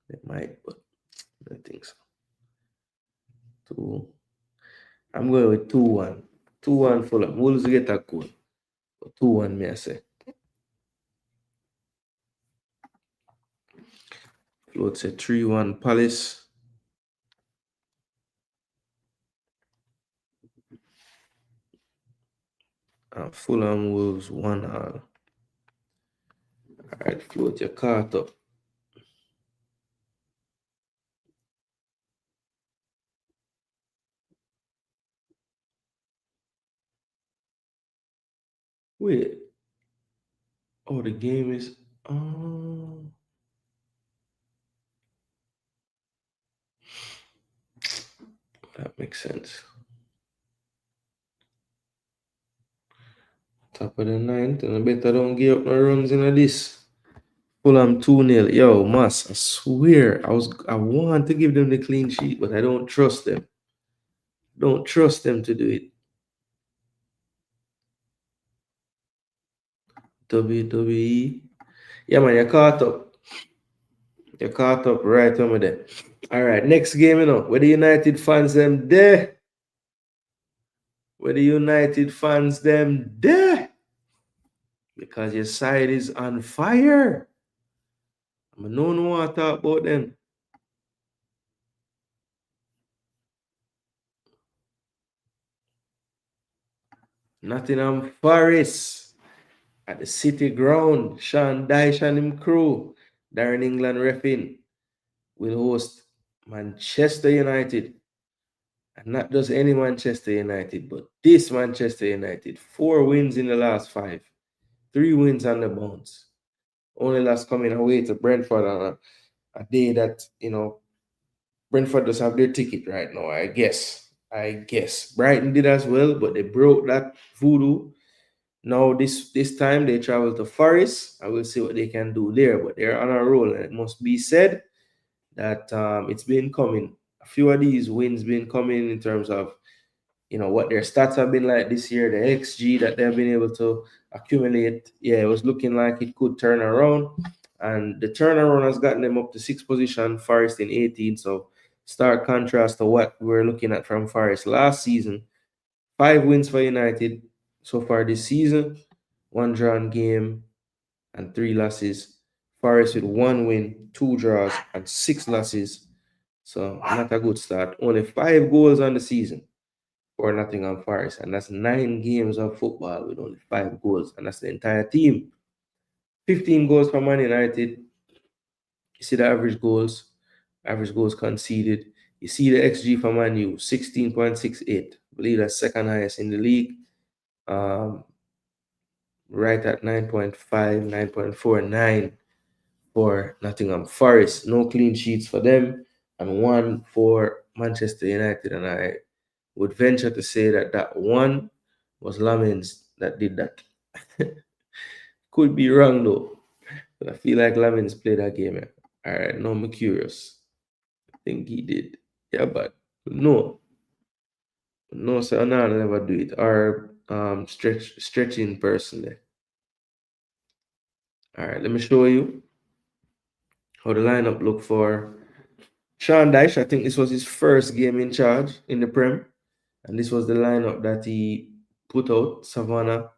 A: They might, but I don't think so. I'm going with 2-1. 2-1 Fulham. Wolves get a goal. 2-1, may I say. Float say 3-1 Palace. Fulham Wolves 1-1. Alright, float your cart up. Wait. Oh, the game is. That makes sense. Top of the ninth, and I better don't give up no runs in this. Fulham 2-0. Yo, Mas, I swear, I want to give them the clean sheet, but I don't trust them. Don't trust them to do it. WWE. Yeah, man, you're caught up. You're caught up right over there. All right, next game, you know, where the United fans them there. Where the United fans them there. Because your side is on fire. I don't know what to talk about them. Nottingham Forest at the City Ground. Sean Dyche and him crew. Darren England reffing will host Manchester United. And not just any Manchester United, but this Manchester United. 4 wins in the last 5. 3 wins on the bounce. Only last coming away to Brentford on a day that, you know, Brentford does have their ticket right now, I guess. Brighton did as well, but they broke that voodoo. Now this time they travel to Forest. I will see what they can do there, but they're on a roll, and it must be said that it's been coming. A few of these wins been coming in terms of, you know, what their stats have been like this year, the XG that they've been able to accumulate. Yeah, it was looking like it could turn around, and the turnaround has gotten them up to 6th position, Forest in 18th. So stark contrast to what we were looking at from Forest last season. 5 wins for United so far this season, 1 drawn game and 3 losses. Forest with 1 win, 2 draws, and 6 losses. So not a good start. Only 5 goals on the season for Nottingham Forest, and that's 9 games of football with only 5 goals, and that's the entire team. 15 goals for Man United. You see the average goals conceded. You see the XG for Man U, 16.68. I believe that's second highest in the league. Right at 9.5, 9.49 for Nottingham Forest. No clean sheets for them, and 1 for Manchester United. And I would venture to say that one was Lamens that did that. Could be wrong though, but I feel like Lamens played that game. All right, no, I'm curious. I think he did. Yeah, but no. No, sir, no, I never do it. Or stretching personally. All right, let me show you how the lineup look for Sean Dyche. I think this was his first game in charge in the Prem, and this was the lineup that he put out: Savannah,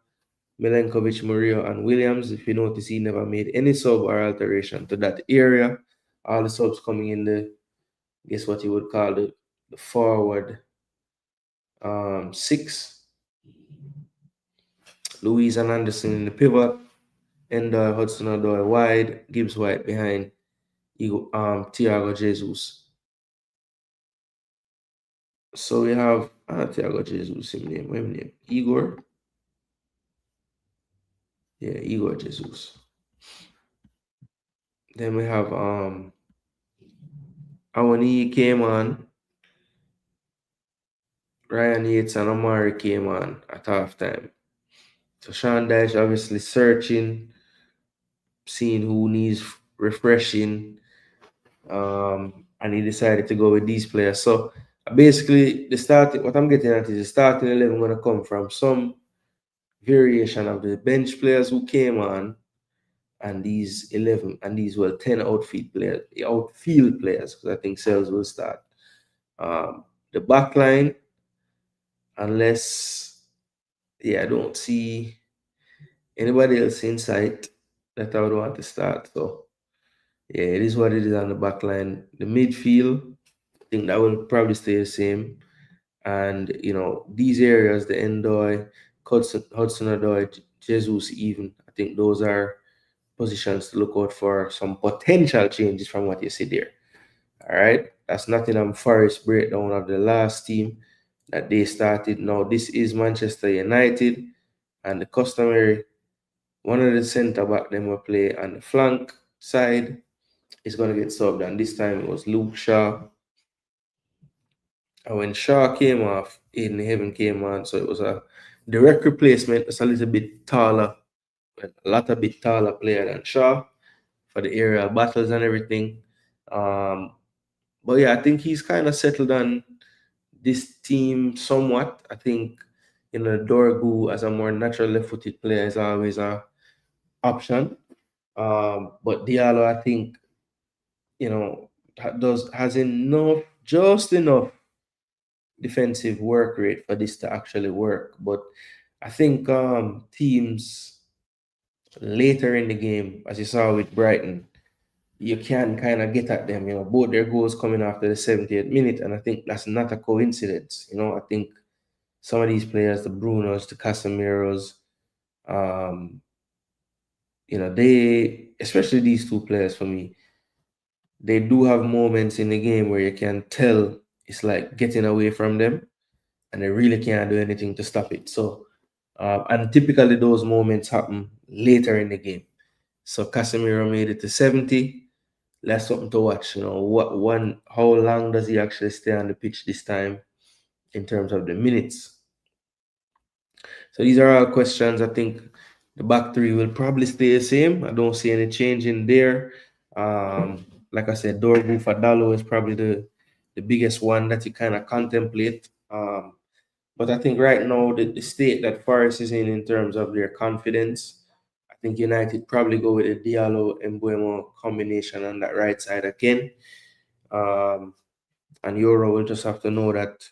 A: Milenkovic, Murillo, and Williams. If you notice, he never made any sub or alteration to that area. All the subs coming in the, guess what you would call the forward six. Louise and Anderson in the pivot, Ender, Hudson Odoi wide, Gibbs White behind Thiago Jesus. So we have Thiago Jesus, him name, what him name? Igor. Yeah, Igor Jesus. Then we have Awani came on, Ryan Yates and Omari came on at halftime. So Sean Dyche obviously searching, seeing who needs refreshing, and he decided to go with these players. So basically, the starting, what I'm getting at is the starting 11 going to come from some variation of the bench players who came on, and these 11 and these 10 outfield players, because I think sales will start. The back line, unless, I don't see anybody else in sight that I would want to start. So it is what it is on the back line. The midfield, I think that will probably stay the same. And these areas, the Endoy, Hudson Odoi, Jesus, even, I think those are positions to look out for some potential changes from what you see there. All right, that's Nottingham Forest breakdown of the last team that they started. Now this is Manchester United, and the customary one of the centre back them will play on the flank side is going to get subbed, and this time it was Luke Shaw. And when Shaw came off, Aiden Heaven came on, so it was a direct replacement. It's a little bit taller, a bit taller player than Shaw for the aerial battles and everything. But yeah, I think he's kind of settled on this team somewhat. I think Dorgu as a more natural left-footed player is always a option. But Diallo, I think has just enough defensive work rate for this to actually work. But I think teams later in the game, as you saw with Brighton, you can kind of get at them. Both their goals coming after the 70th minute, and I think that's not a coincidence. I think some of these players, the Brunos, the Casemiros, they, especially these two players for me, they do have moments in the game where you can tell it's like getting away from them, and they really can't do anything to stop it. So, and typically those moments happen later in the game. So Casemiro made it to 70. That's something to watch. How long does he actually stay on the pitch this time in terms of the minutes? So these are all questions. I think the back three will probably stay the same. I don't see any change in there. Like I said, Dorgu Fadalo is probably the biggest one that you kind of contemplate. But I think right now the state that Forest is in terms of their confidence, I think United probably go with a Diallo and Buemo combination on that right side again. And Euro will just have to know that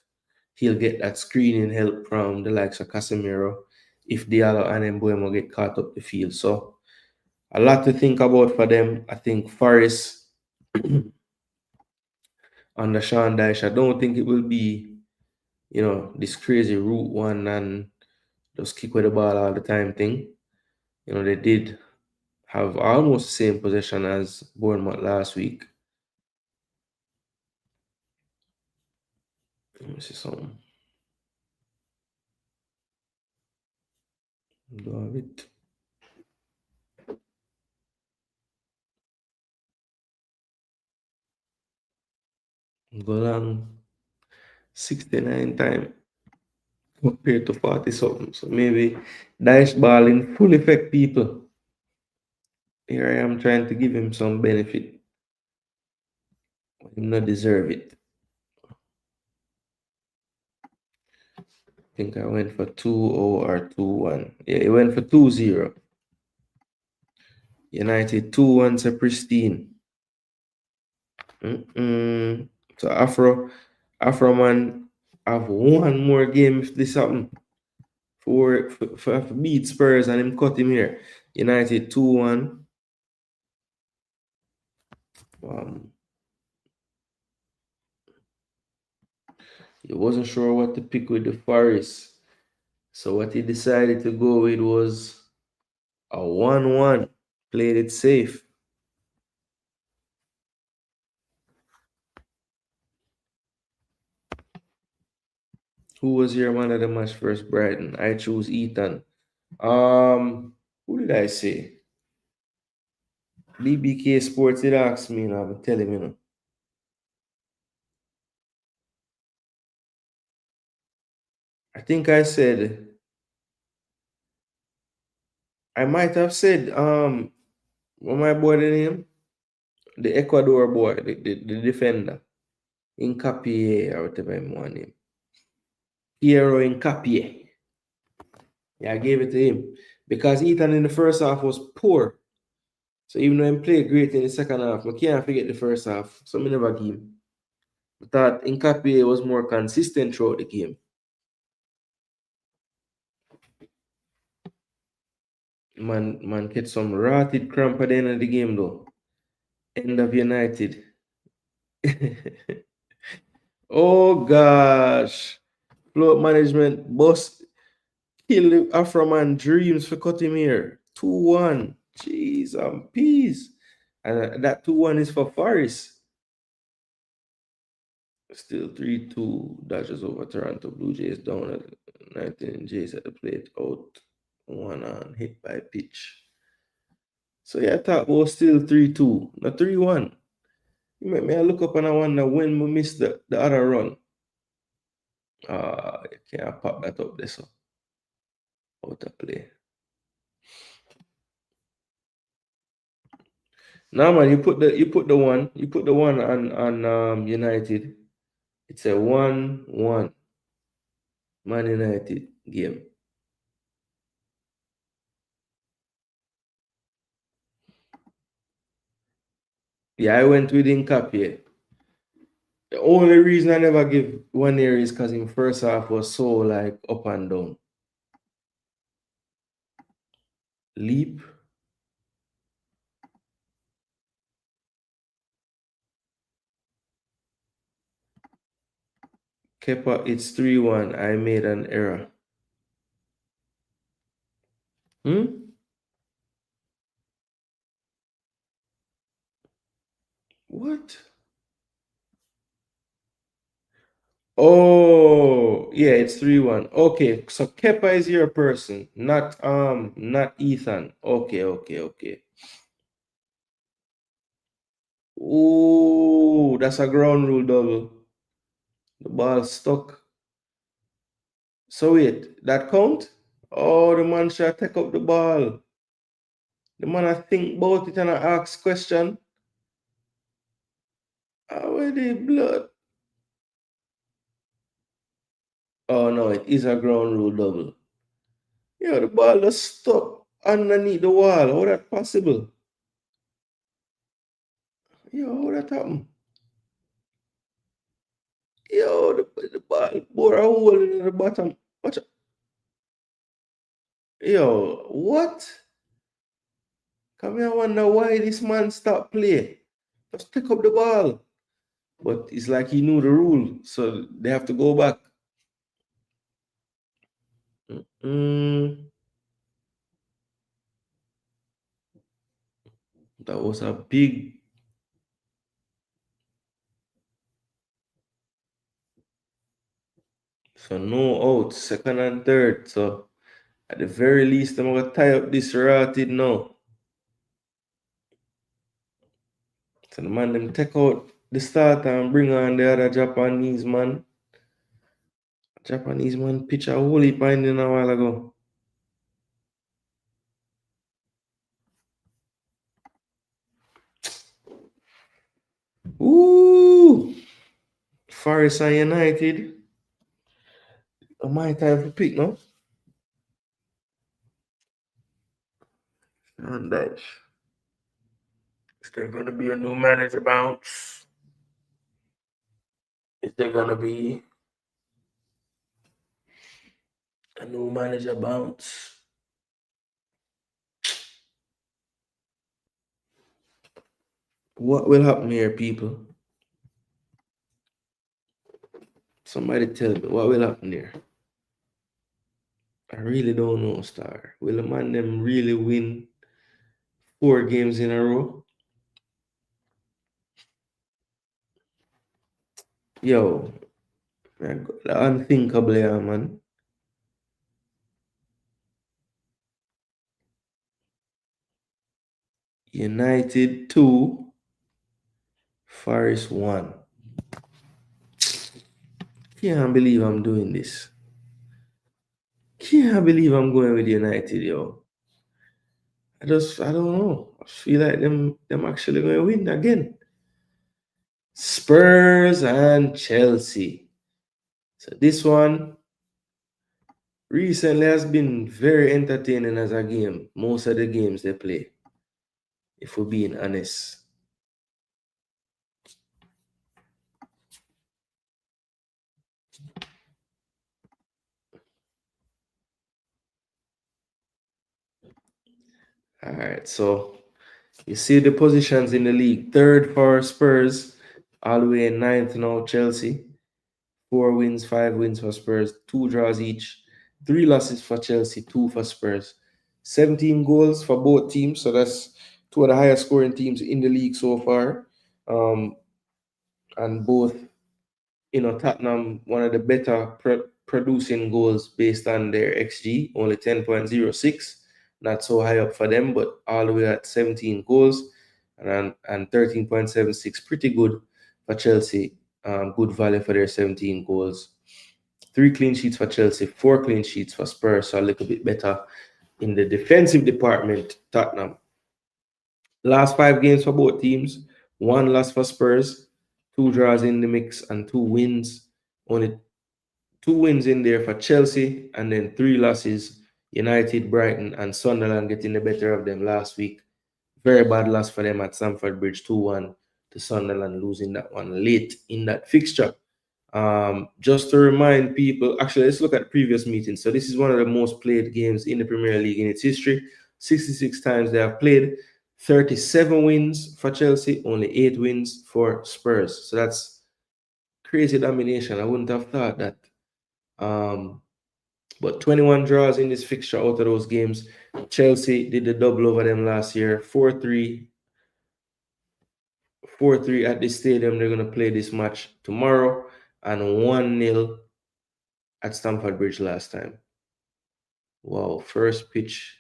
A: he'll get that screening help from the likes of Casemiro if Diallo and Mbuemo get caught up the field. So a lot to think about for them. I think Forest under Sean Dyche, I don't think it will be, this crazy route one and just kick with the ball all the time thing. They did have almost the same possession as Bournemouth last week. Let me see something. Do I have it? Go long 69 times compared to 40 something. So maybe Dyche ball in full effect, people. Here I am trying to give him some benefit. He not deserve it. think I went for 2-0 or 2-1. Yeah, it went for 2-0. United 2-1 to Pristine. So Afro man have one more game if this happen for beat Spurs and him cut him here. United 2-1. He wasn't sure what to pick with the Forest. So what he decided to go with was a 1-1. Played it safe. Who was your man of the match first, Brighton? I choose Ethan. Who did I say? BBK Sports did ask me, I'm telling you. I think I said, I might have said, what my boy the name? The Ecuador boy, the defender. Incapie or whatever him want name. Piero Incapie. Yeah, I gave it to him. Because Ethan in the first half was poor. So even though he played great in the second half, I can't forget the first half. So I never give him. I thought Incapie was more consistent throughout the game. Man get some rotted cramp at the end of the game though. End of United. Oh gosh. Float management boss kill the Afro man dreams for cut him here. 2-1. Jeez and peace. And that 2-1 is for Forest. Still 3-2. Dodgers over Toronto Blue Jays down at 19 Jays at the plate. Out 1 on hit by pitch. So yeah, I thought it was still 3-2. Not 3-1. You make me look up and I wonder when we missed the other run. You can't pop that up there, so out of play. Now man, you put the one on United. It's a 1-1 Man United game. Yeah, I went with Nkapie. The only reason I never give 1 year is because in first half was so like up and down. Leap. Kepa, it's 3-1. I made an error. What? Oh, yeah, it's 3-1. Okay, so Kepa is your person, not Ethan. Okay. Oh, that's a ground rule double. The ball stuck. So wait, that count? Oh, the man should take up the ball. The man I think about it and I ask question. Where the blood? Oh no, it is a ground rule double. Yeah, the ball just stuck underneath the wall. How that possible? Yeah, how that happen? Yo, the ball bore a hole in the bottom. Watch out. Yo, what? Come here, I wonder why this man stopped play. Just pick up the ball. But it's like he knew the rule, so they have to go back. That was a big. So no out, second and third. So at the very least, I'm gonna tie up this rotted now. So the man them take out the starter and bring on the other Japanese man. Japanese man pitch a whole heap in a while ago. Ooh, Forest and United. my time for pick, no? And that. Is there going to be a new manager bounce? Is there going to be a new manager bounce? What will happen here, people? Somebody tell me what will happen here. I really don't know, Star. Will the man them really win 4 games in a row? Yo, unthinkable, yeah, man. United 2, Forest 1. Can't believe I'm doing this. Can't believe I'm going with United, yo. I don't know. I feel like them actually going to win again. Spurs and Chelsea. So this one recently has been very entertaining as a game. Most of the games they play, if we're being honest. All right, so you see the positions in the league. Third for Spurs, all the way in ninth now, Chelsea. 4 wins, 5 wins for Spurs, 2 draws each, 3 losses for Chelsea, 2 for Spurs. 17 goals for both teams, so that's 2 of the highest scoring teams in the league so far. And both, Tottenham, one of the better producing goals based on their XG, only 10.06. Not so high up for them, but all the way at 17 goals and 13.76. Pretty good for Chelsea. Good value for their 17 goals. 3 clean sheets for Chelsea, 4 clean sheets for Spurs, so a little bit better in the defensive department, Tottenham. Last 5 games for both teams, 1 loss for Spurs, 2 draws in the mix, and 2 wins. Only 2 wins in there for Chelsea, and then 3 losses. United, Brighton, and Sunderland getting the better of them last week. Very bad loss for them at Stamford Bridge, 2-1 to Sunderland, losing that one late in that fixture. Just to remind people, actually, let's look at previous meetings. So this is one of the most played games in the Premier League in its history. 66 times they have played, 37 wins for Chelsea, only 8 wins for Spurs. So that's crazy domination. I wouldn't have thought that. But 21 draws in this fixture out of those games. Chelsea did the double over them last year, 4-3. 4-3 at the stadium. They're going to play this match tomorrow, and 1-0 at Stamford Bridge last time. Wow, first pitch,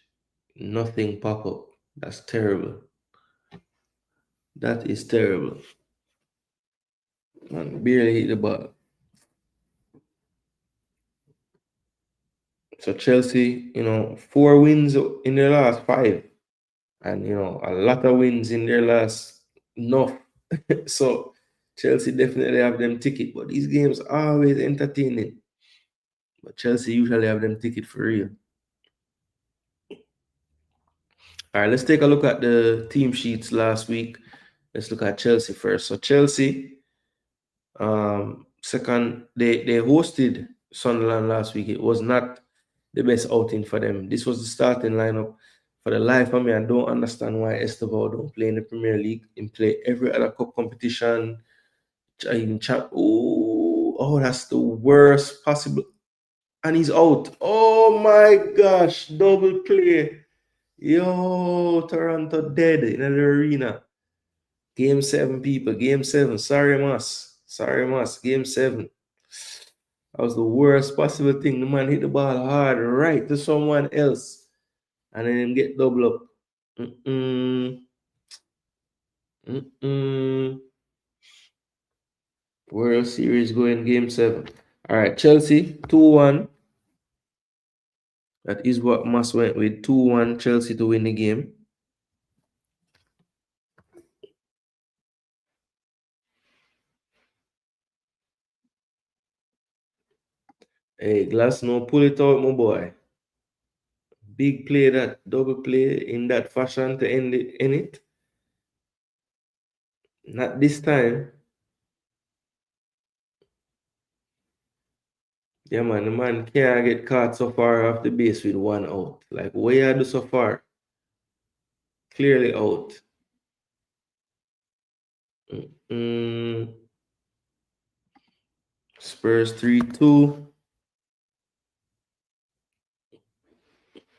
A: nothing pop up. That's terrible. That is terrible. Man, barely hit the ball. So Chelsea, 4 wins in their last 5. And, a lot of wins in their last enough. So Chelsea definitely have them ticket. But these games are always entertaining. But Chelsea usually have them ticket for real. All right, let's take a look at the team sheets last week. Let's look at Chelsea first. So Chelsea, second, they hosted Sunderland last week. It was not the best outing for them. This was the starting lineup. For the life of me, I don't understand why Esteban don't play in the Premier League and play every other cup competition. Even oh, that's the worst possible. And he's out. Oh my gosh, double play. Yo, Toronto dead in the arena. Game 7, people. Game 7. Sorry, Mas. Sorry, Mas. Game 7. That was the worst possible thing. The man hit the ball hard right to someone else. And then him get double up. World Series going game 7. All right, Chelsea 2-1. That is what Mas went with. 2-1 Chelsea to win the game. Hey, Glass, no, pull it out, my boy. Big play, that double play in that fashion to end it. Not this time. Yeah, man, the man can't get caught so far off the base with one out. Like, what you do so far? Clearly out. Mm, Spurs 3-2.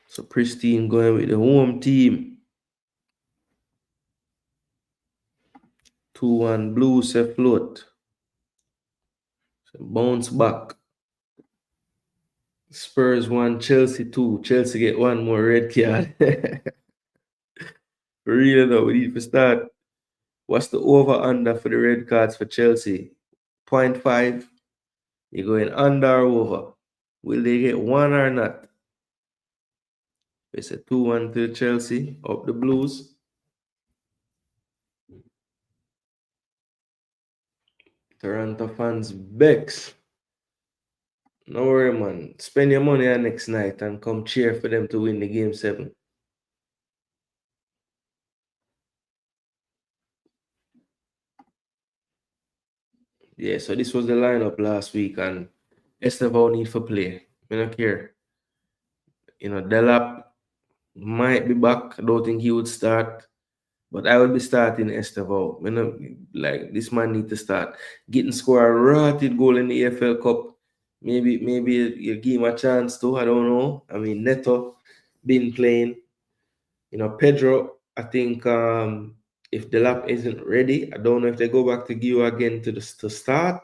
A: So Pristine going with the home team. 2-1 Blues afloat. So bounce back. Spurs 1, Chelsea 2. Chelsea get one more red card. For real though, we need to start. What's the over under for the red cards for Chelsea? 0.5. You're going under or over. Will they get one or not? It's a 2-1 to Chelsea, up the Blues. Toronto fans Bex. No worry, man. Spend your money on next night and come cheer for them to win the game 7. Yeah, so this was the lineup last week, and Estevao need for play. I don't care. Delap might be back. I don't think he would start, but I will be starting Estevao. Like this man need to start getting score a rotted goal in the EFL Cup. Maybe you give him a chance too. I don't know. I mean, Neto been playing. Pedro. I think if the lap isn't ready, I don't know if they go back to Gio again to start.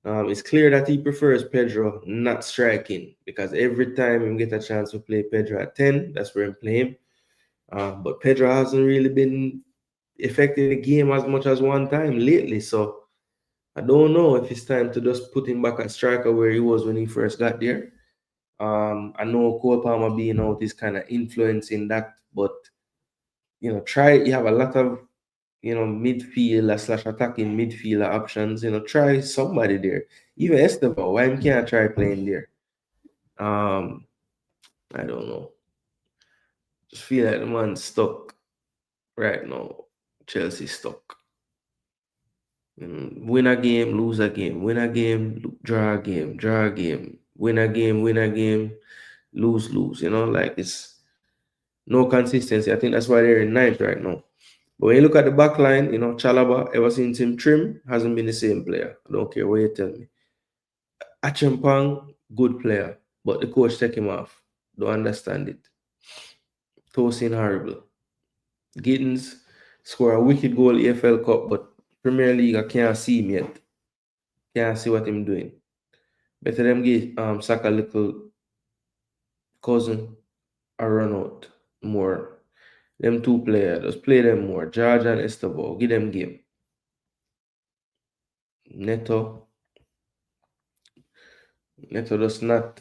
A: It's clear that he prefers Pedro not striking, because every time he get a chance to play Pedro at 10, that's where I'm playing. But Pedro hasn't really been affecting the game as much as one time lately. So I don't know if it's time to just put him back at striker where he was when he first got there. I know Cole Palmer being out is kind of influencing that, but try. You have a lot of midfielder slash attacking midfielder options. Try somebody there. Even Esteban, why can't I try playing there? I don't know. Just feel like the man's stuck right now. Chelsea stuck. Win a game, lose a game. Win a game, draw a game, draw a game. Win a game, lose, lose. Like it's no consistency. I think that's why they're in ninth right now. But when you look at the back line, Chalaba, ever since him trim, hasn't been the same player. I don't care what you tell me. Achampang, good player, but the coach take him off. Don't understand it. Tosin, horrible. Giddens score a wicked goal EFL Cup, but Premier League, I can't see him yet. Can't see what him doing. Better them give Saka little cousin a run out more. Them two players, just play them more. George and Estevao, give them game. Neto does not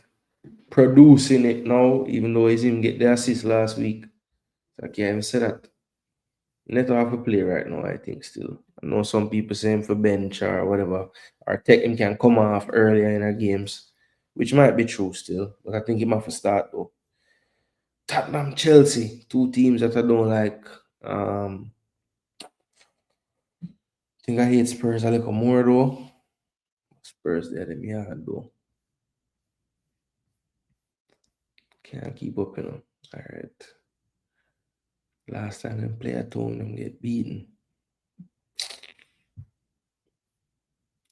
A: producing it now, even though he's him get the assist last week. I can't even say that. Neto have to play right now, I think, still. I know some people saying for bench or whatever, or take him can come off earlier in our games, which might be true still, but I think he might have to start though. Tottenham, Chelsea, two teams that I don't like. I think I hate Spurs a little more though. Spurs there, them hard though. Can't keep up, All right. Last time they play at home, them get beaten.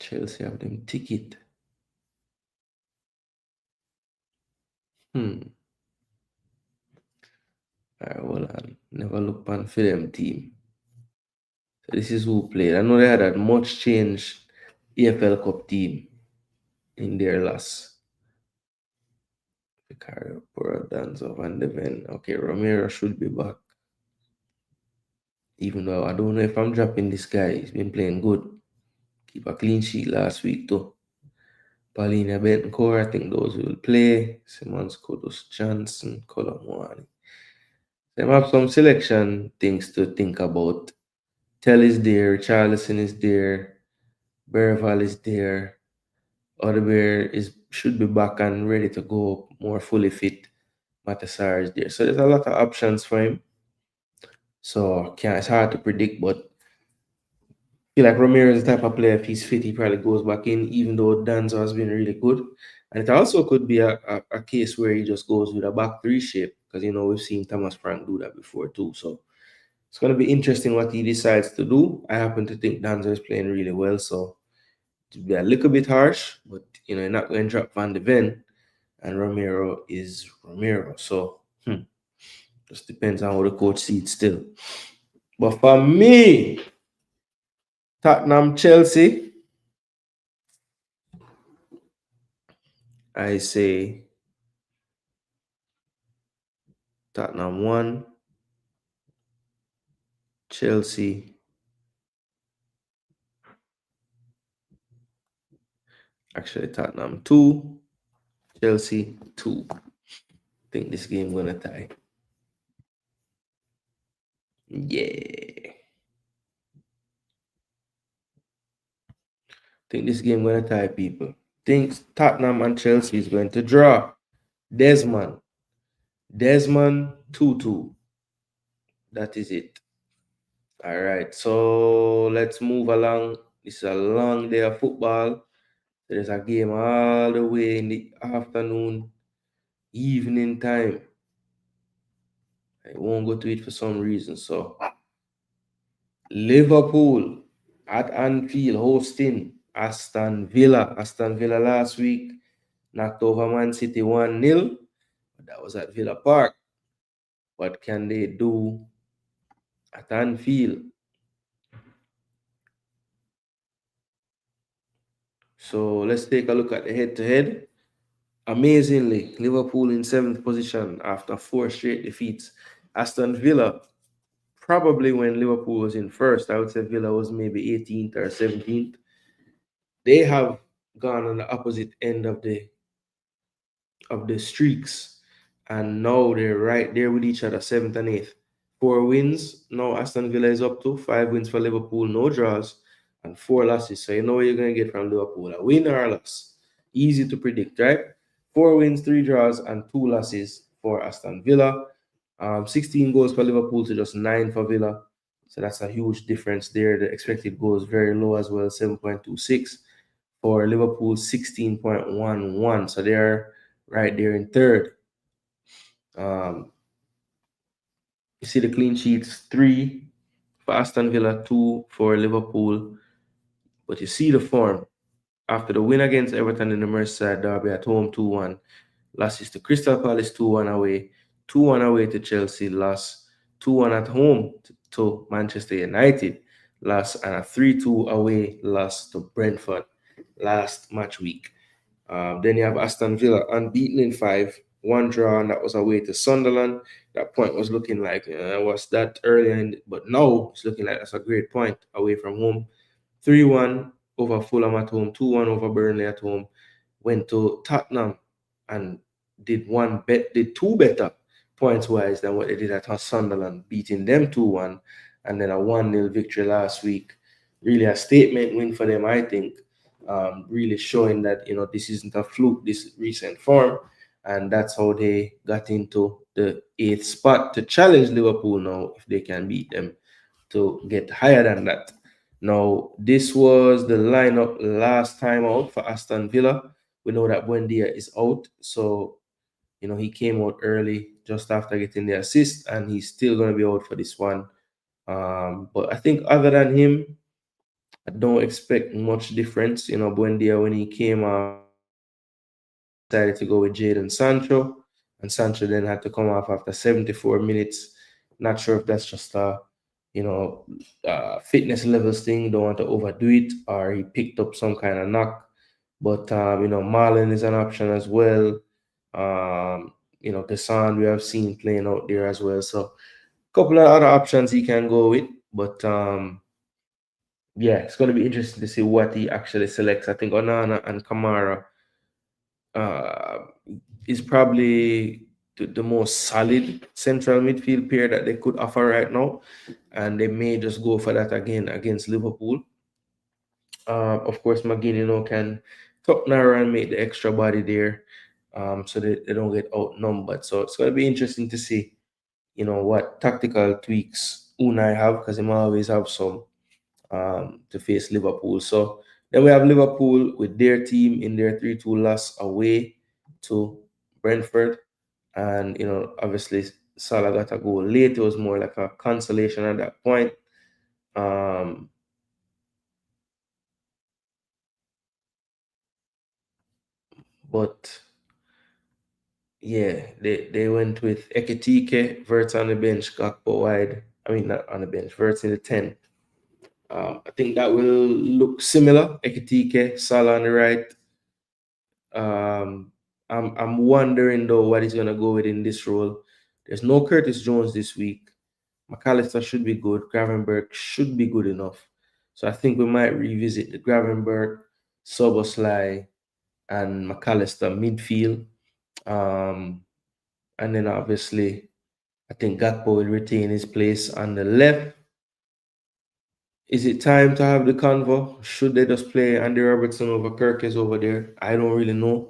A: Chelsea have them ticket. Alright, well, I never look pan for them team. So this is who played. I know they had that much change EFL Cup team in their loss. Vicario, Pura, Danzo, Van de Ven. Okay, Romero should be back. Even though I don't know if I'm dropping this guy. He's been playing good. Keep a clean sheet last week too. Paulina Bencore, I think those will play. Simons, Kodos, Johnson, Colomwani. They have some selection things to think about. Tell is there, Charleston is there, Berval is there, Odebear is should be back and ready to go, more fully fit. Matasar is there. So there's a lot of options for him. So it's hard to predict, but I feel like Romero is the type of player, if he's fit, he probably goes back in, even though Danzo has been really good. And it also could be a case where he just goes with a back three shape, because we've seen Thomas Frank do that before too. So it's going to be interesting what he decides to do. I happen to think Danzo is playing really well, so to be a little bit harsh, but you're not going to drop Van de Ven, and Romero is Romero. So just depends on how the coach sees it still. But for me, Tottenham, Chelsea, I say Tottenham 1, Chelsea. Actually, Tottenham 2, Chelsea 2. I think this game gonna tie. Yeah. I think this game gonna tie, people. Think Tottenham and Chelsea is going to draw. Desmond 2-2. That is it. All right. So let's move along. It's a long day of football. There's a game all the way in the afternoon, evening time. I won't go to it for some reason. So Liverpool at Anfield hosting Aston Villa. Aston Villa last week knocked over Man City 1-0. That was at Villa Park. What can they do at Anfield? So let's take a look at the head-to-head. Amazingly, Liverpool in 7th position after 4 straight defeats. Aston Villa, probably when Liverpool was in first, I would say Villa was maybe 18th or 17th. They have gone on the opposite end of the streaks, and now they're right there with each other, 7th and 8th. 4 wins. Now Aston Villa is up to 5 wins for Liverpool, no draws, and 4 losses. So you know what you're going to get from Liverpool, a win or a loss. Easy to predict, right? 4 wins, 3 draws, and 2 losses for Aston Villa. 16 goals for Liverpool to just 9 for Villa. So that's a huge difference there. The expected goals very low as well, 7.26. For Liverpool, 16.11. So they're right there in third. You see the clean sheets, 3 for Aston Villa, 2 for Liverpool. But you see the form. After the win against Everton in the Merseyside derby at home, 2-1. Losses to Crystal Palace, 2-1 away. 2-1 away to Chelsea, loss. 2-1 at home to Manchester United, loss. And a 3-2 away loss to Brentford last match week. Then you have Aston Villa unbeaten in 5, 1 draw, and that was away to Sunderland. That point was looking like was that early, but now it's looking like that's a great point away from home. 3-1 over Fulham at home, 2-1 over Burnley at home. Went to Tottenham and did 2 better points wise than what they did at Sunderland, beating them 2-1, and then a 1-0 victory last week. Really a statement win for them, I think. Really showing that this isn't a fluke, this recent form, and that's how they got into the 8th spot to challenge Liverpool now if they can beat them to get higher than that. Now, this was the lineup last time out for Aston Villa. We know that Buendia is out, so he came out early just after getting the assist, and he's still going to be out for this one. But I think other than him, I don't expect much difference. Buendia, when he came off, decided to go with Jadon Sancho, and Sancho then had to come off after 74 minutes. Not sure if that's just a fitness levels thing, don't want to overdo it, or he picked up some kind of knock. But Marlon is an option as well. Desan we have seen playing out there as well. So a couple of other options he can go with. But yeah, it's going to be interesting to see what he actually selects. I think Onana and Kamara is probably the most solid central midfield pair that they could offer right now, and they may just go for that again against Liverpool. Of course, McGinn, can top narrow and make the extra body there, so that they don't get outnumbered. So it's going to be interesting to see, what tactical tweaks Unai have, because he might always have some, to face Liverpool. So then we have Liverpool with their team in their 3-2 loss away to Brentford. And, obviously Salah got a goal late. It was more like a consolation at that point. Um, but yeah, they went with Ekitike, Verts on the bench, Gakpo wide. I mean, not on the bench, Verts in the 10. I think that will look similar. Ekitike, Salah on the right. Um, I'm wondering though what he's gonna go with in this role. There's no Curtis Jones this week. McAllister should be good. Gravenberg should be good enough. So I think we might revisit the Gravenberg, Soboslai, and McAllister midfield. Um, and then obviously I think Gakpo will retain his place on the left. Is it time to have the convo? Should they just play Andy Robertson over Kirkes over there? I don't really know.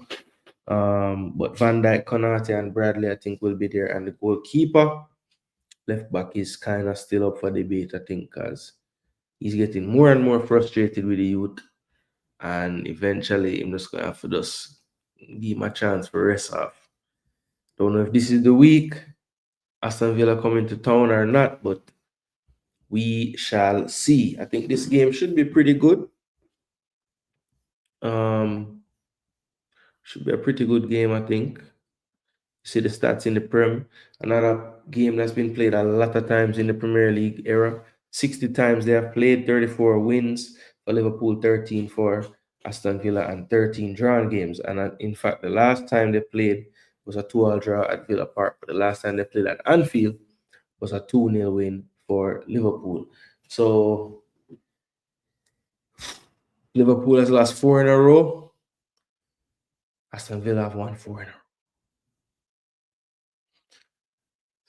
A: But Van Dijk, Konate, and Bradley, I think, will be there. And the goalkeeper, left back, is kind of still up for debate, I think, because he's getting more and more frustrated with the youth. And eventually, I'm just going to have to just give him a chance for rest off. Don't know if this is the week Aston Villa coming to town or not, but we shall see. I think this game should be pretty good. Um, should be a pretty good game, I think. See the stats in the Prem. Another game that's been played a lot of times in the Premier League era. 60 times they have played, 34 wins for Liverpool, 13 for Aston Villa, and 13 drawn games. And in fact, the last time they played was a 2-2 draw at Villa Park. But the last time they played at Anfield was a 2-0 win for Liverpool. So Liverpool has lost 4 in a row. Aston Villa have won 4 in a row.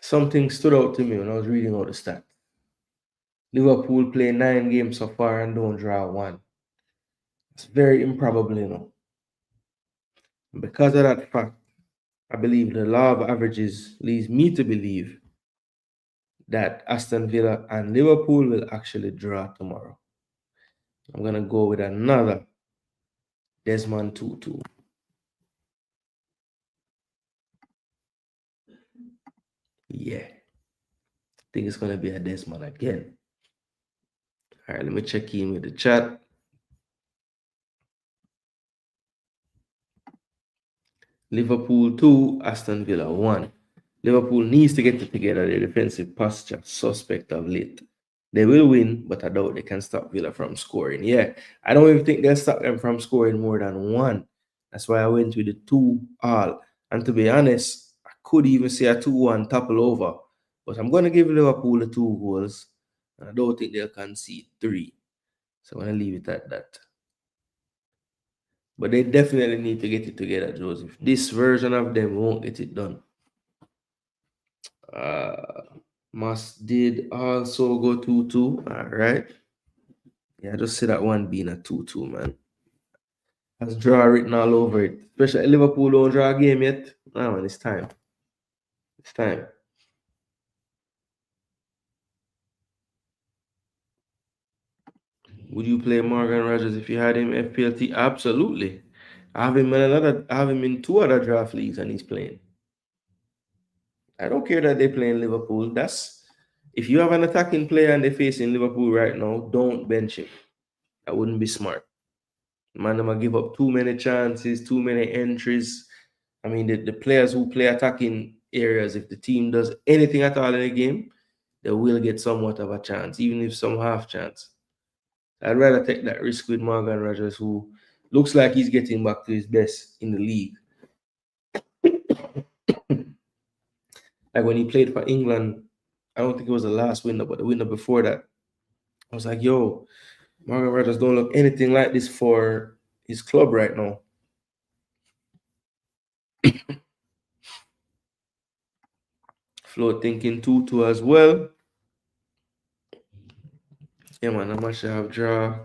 A: Something stood out to me when I was reading out the stats. Liverpool play 9 games so far and don't draw one. It's very improbable, And because of that fact, I believe the law of averages leads me to believe that Aston Villa and Liverpool will actually draw tomorrow. I'm going to go with another Desmond Tutu. Yeah. I think it's going to be a Desmond again. All right, let me check in with the chat. Liverpool 2, Aston Villa 1. Liverpool needs to get it together. Their defensive posture suspect of late. They will win, but I doubt they can stop Villa from scoring. Yeah, I don't even think they'll stop them from scoring more than one. That's why I went with the 2-2. And to be honest, I could even say a 2-1 topple over. But I'm going to give Liverpool the 2 goals. And I don't think they'll concede 3. So I'm going to leave it at that. But they definitely need to get it together, Joseph. This version of them won't get it done. Must did also go 2-2. All right. Yeah, I just see that one being a 2-2, man. Has draw written all over it. Especially Liverpool don't draw a game yet. Nah, man, it's time. It's time. Would you play Morgan Rogers if you had him FPLT? Absolutely. I have him in 2 other draft leagues and he's playing. I don't care that they play in Liverpool. That's if you have an attacking player and they're facing Liverpool right now, don't bench him. That wouldn't be smart. Man, them give up too many chances, too many entries. I mean, the players who play attacking areas, if the team does anything at all in the game, they will get somewhat of a chance, even if some half chance. I'd rather take that risk with Morgan Rogers, who looks like he's getting back to his best in the league. Like when he played for England, I don't think it was the last window, but the window before that, I was like, yo, Morgan Rogers don't look anything like this for his club right now. Flo thinking 2-2 as well. Yeah, man, I'm actually have draw.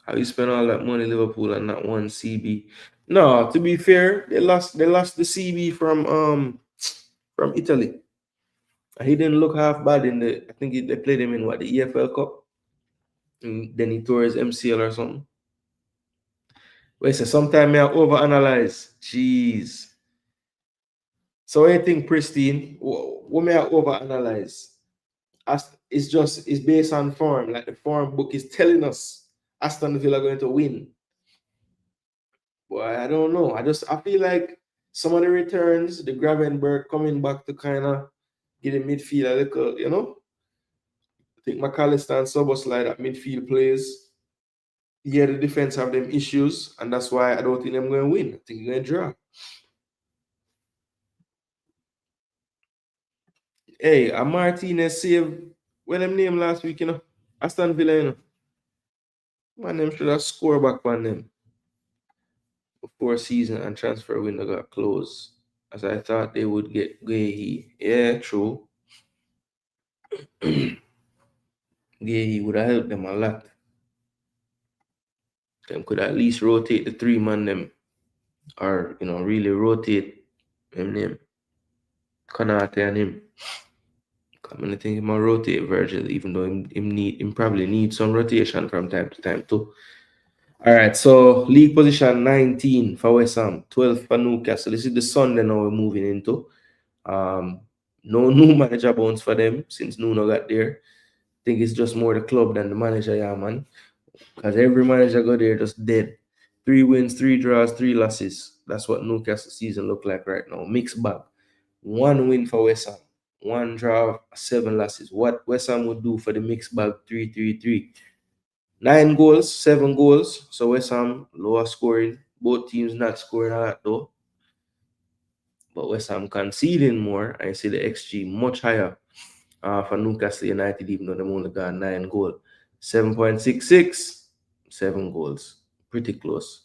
A: How you spend all that money, Liverpool, and not one CB? No, to be fair, they lost the CB from Italy. He didn't look half bad in the. I think they played him in what, the EFL Cup, and then he tore his MCL or something. Wait, so sometimes I overanalyze. Jeez. So anything pristine, what may I overanalyze? It's based on form. Like the form book is telling us Aston Villa are going to win. But I don't know. I feel like some of the returns, the Gravenberg coming back to kind of get the midfield a little, I think McAllister and Soboslai that midfield plays. Yeah, the defense have them issues, and that's why I don't think they're going to win. I think they're going to draw. Hey, a Martinez save when them name last week, Aston Villa, Man, them should have scored back on them before season and transfer window got closed. As I thought they would get Guehi. Yeah, true. Guehi would have helped them a lot. Them could at least rotate the three man them. Or, really rotate him name. Konate and him. I'm gonna think him a rotate Virgil, even though him probably need some rotation from time to time too. All right, so league position 19 for West Ham, 12 for Newcastle. This is the Sunday now we're moving into. No new manager bounce for them since Nuno got there. I think it's just more the club than the manager, yeah, man. Because every manager go there just dead. 3 wins, 3 draws, 3 losses. That's what Newcastle season look like right now. Mixed bag. 1 win for West Ham, 1 draw, 7 losses. What West Ham would do for the mixed bag 3-3-3. 9 goals, 7 goals. So West Ham lower scoring. Both teams not scoring a lot though. But West Ham conceding more. I see the XG much higher for Newcastle United, even though they've only got 9 goals. 7.66, 7 goals. Pretty close.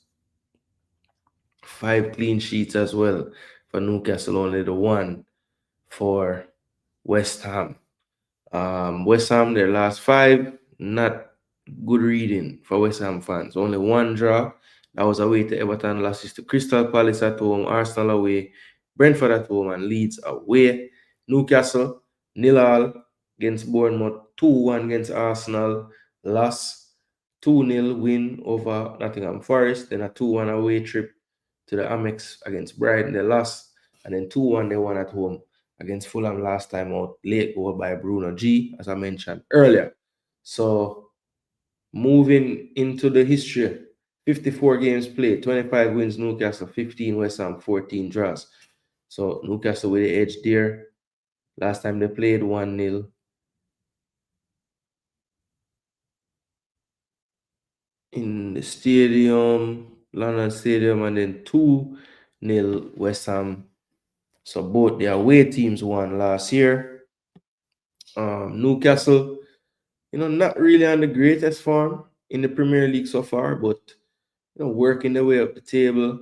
A: 5 clean sheets as well for Newcastle, only the 1 for West Ham. West Ham, their last 5, not good reading for West Ham fans. Only 1 draw. That was away to Everton, losses to Crystal Palace at home, Arsenal away, Brentford at home, and Leeds away. Newcastle, 0-0 against Bournemouth, 2-1 against Arsenal, loss, 2-0 win over Nottingham Forest, then a 2-1 away trip to the Amex against Brighton, they lost, and then 2-1 they won at home against Fulham last time out, late goal by Bruno G, as I mentioned earlier. So, moving into the history, 54 games played, 25 wins Newcastle, 15 West Ham, 14 draws. So, Newcastle with the edge there. Last time they played 1-0. In the stadium, London Stadium, and then 2-0 West Ham. So, both their away teams won last year. Newcastle, not really on the greatest form in the Premier League so far, but working their way up the table.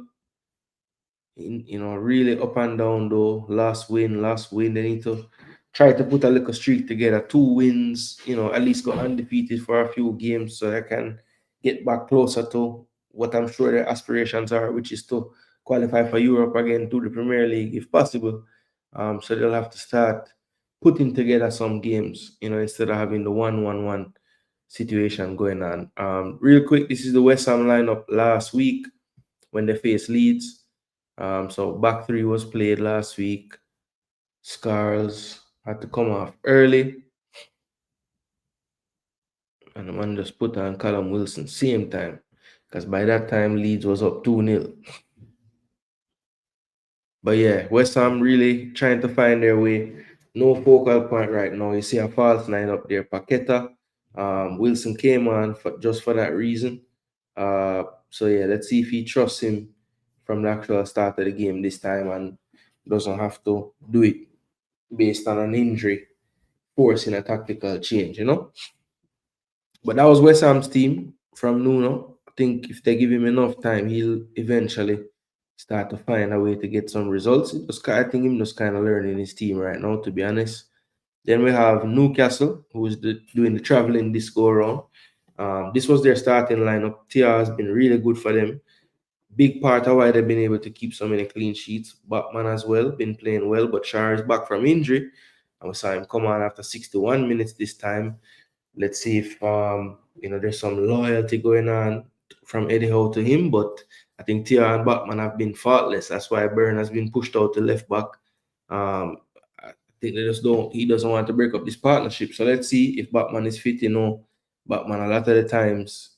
A: Really up and down though. Last win. They need to try to put a little streak together. 2 wins, at least go undefeated for a few games so they can get back closer to what I'm sure their aspirations are, which is to qualify for Europe again, to the Premier League if possible. So they'll have to start putting together some games, instead of having the 1-1-1 situation going on. Real quick, this is the West Ham lineup last week when they faced Leeds. So back 3 was played last week. Scarles had to come off early. And the man just put on Callum Wilson same time. Because by that time, Leeds was up 2-0. But yeah, West Ham really trying to find their way. No focal point right now. You see a false line up there. Paqueta. Wilson came on just for that reason. So yeah, let's see if he trusts him from the actual start of the game this time and doesn't have to do it based on an injury, forcing a tactical change, But that was West Ham's team from Nuno. I think if they give him enough time, he'll eventually start to find a way to get some results. I think he's just kind of learning his team right now, to be honest. Then we have Newcastle, who is doing the traveling this go around. This was their starting lineup. Tia has been really good for them. Big part of why they've been able to keep so many clean sheets. Batman as well, been playing well, but Char is back from injury. And we saw him come on after 61 minutes this time. Let's see if there's some loyalty going on from Eddie Howe to him. But I think Tia and Batman have been faultless. That's why Byrne has been pushed out to left back. I think he doesn't want to break up this partnership. So let's see if Batman is fit. Batman a lot of the times,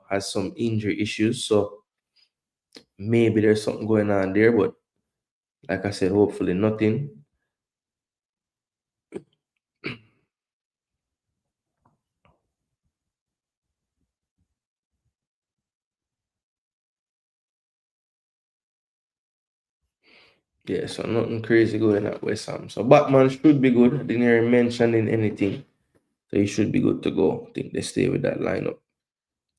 A: has some injury issues. So maybe there's something going on there, but like I said, hopefully nothing. Yeah, so nothing crazy going at West Ham. So Batman should be good. I didn't hear him mentioning anything. So he should be good to go. I think they stay with that lineup.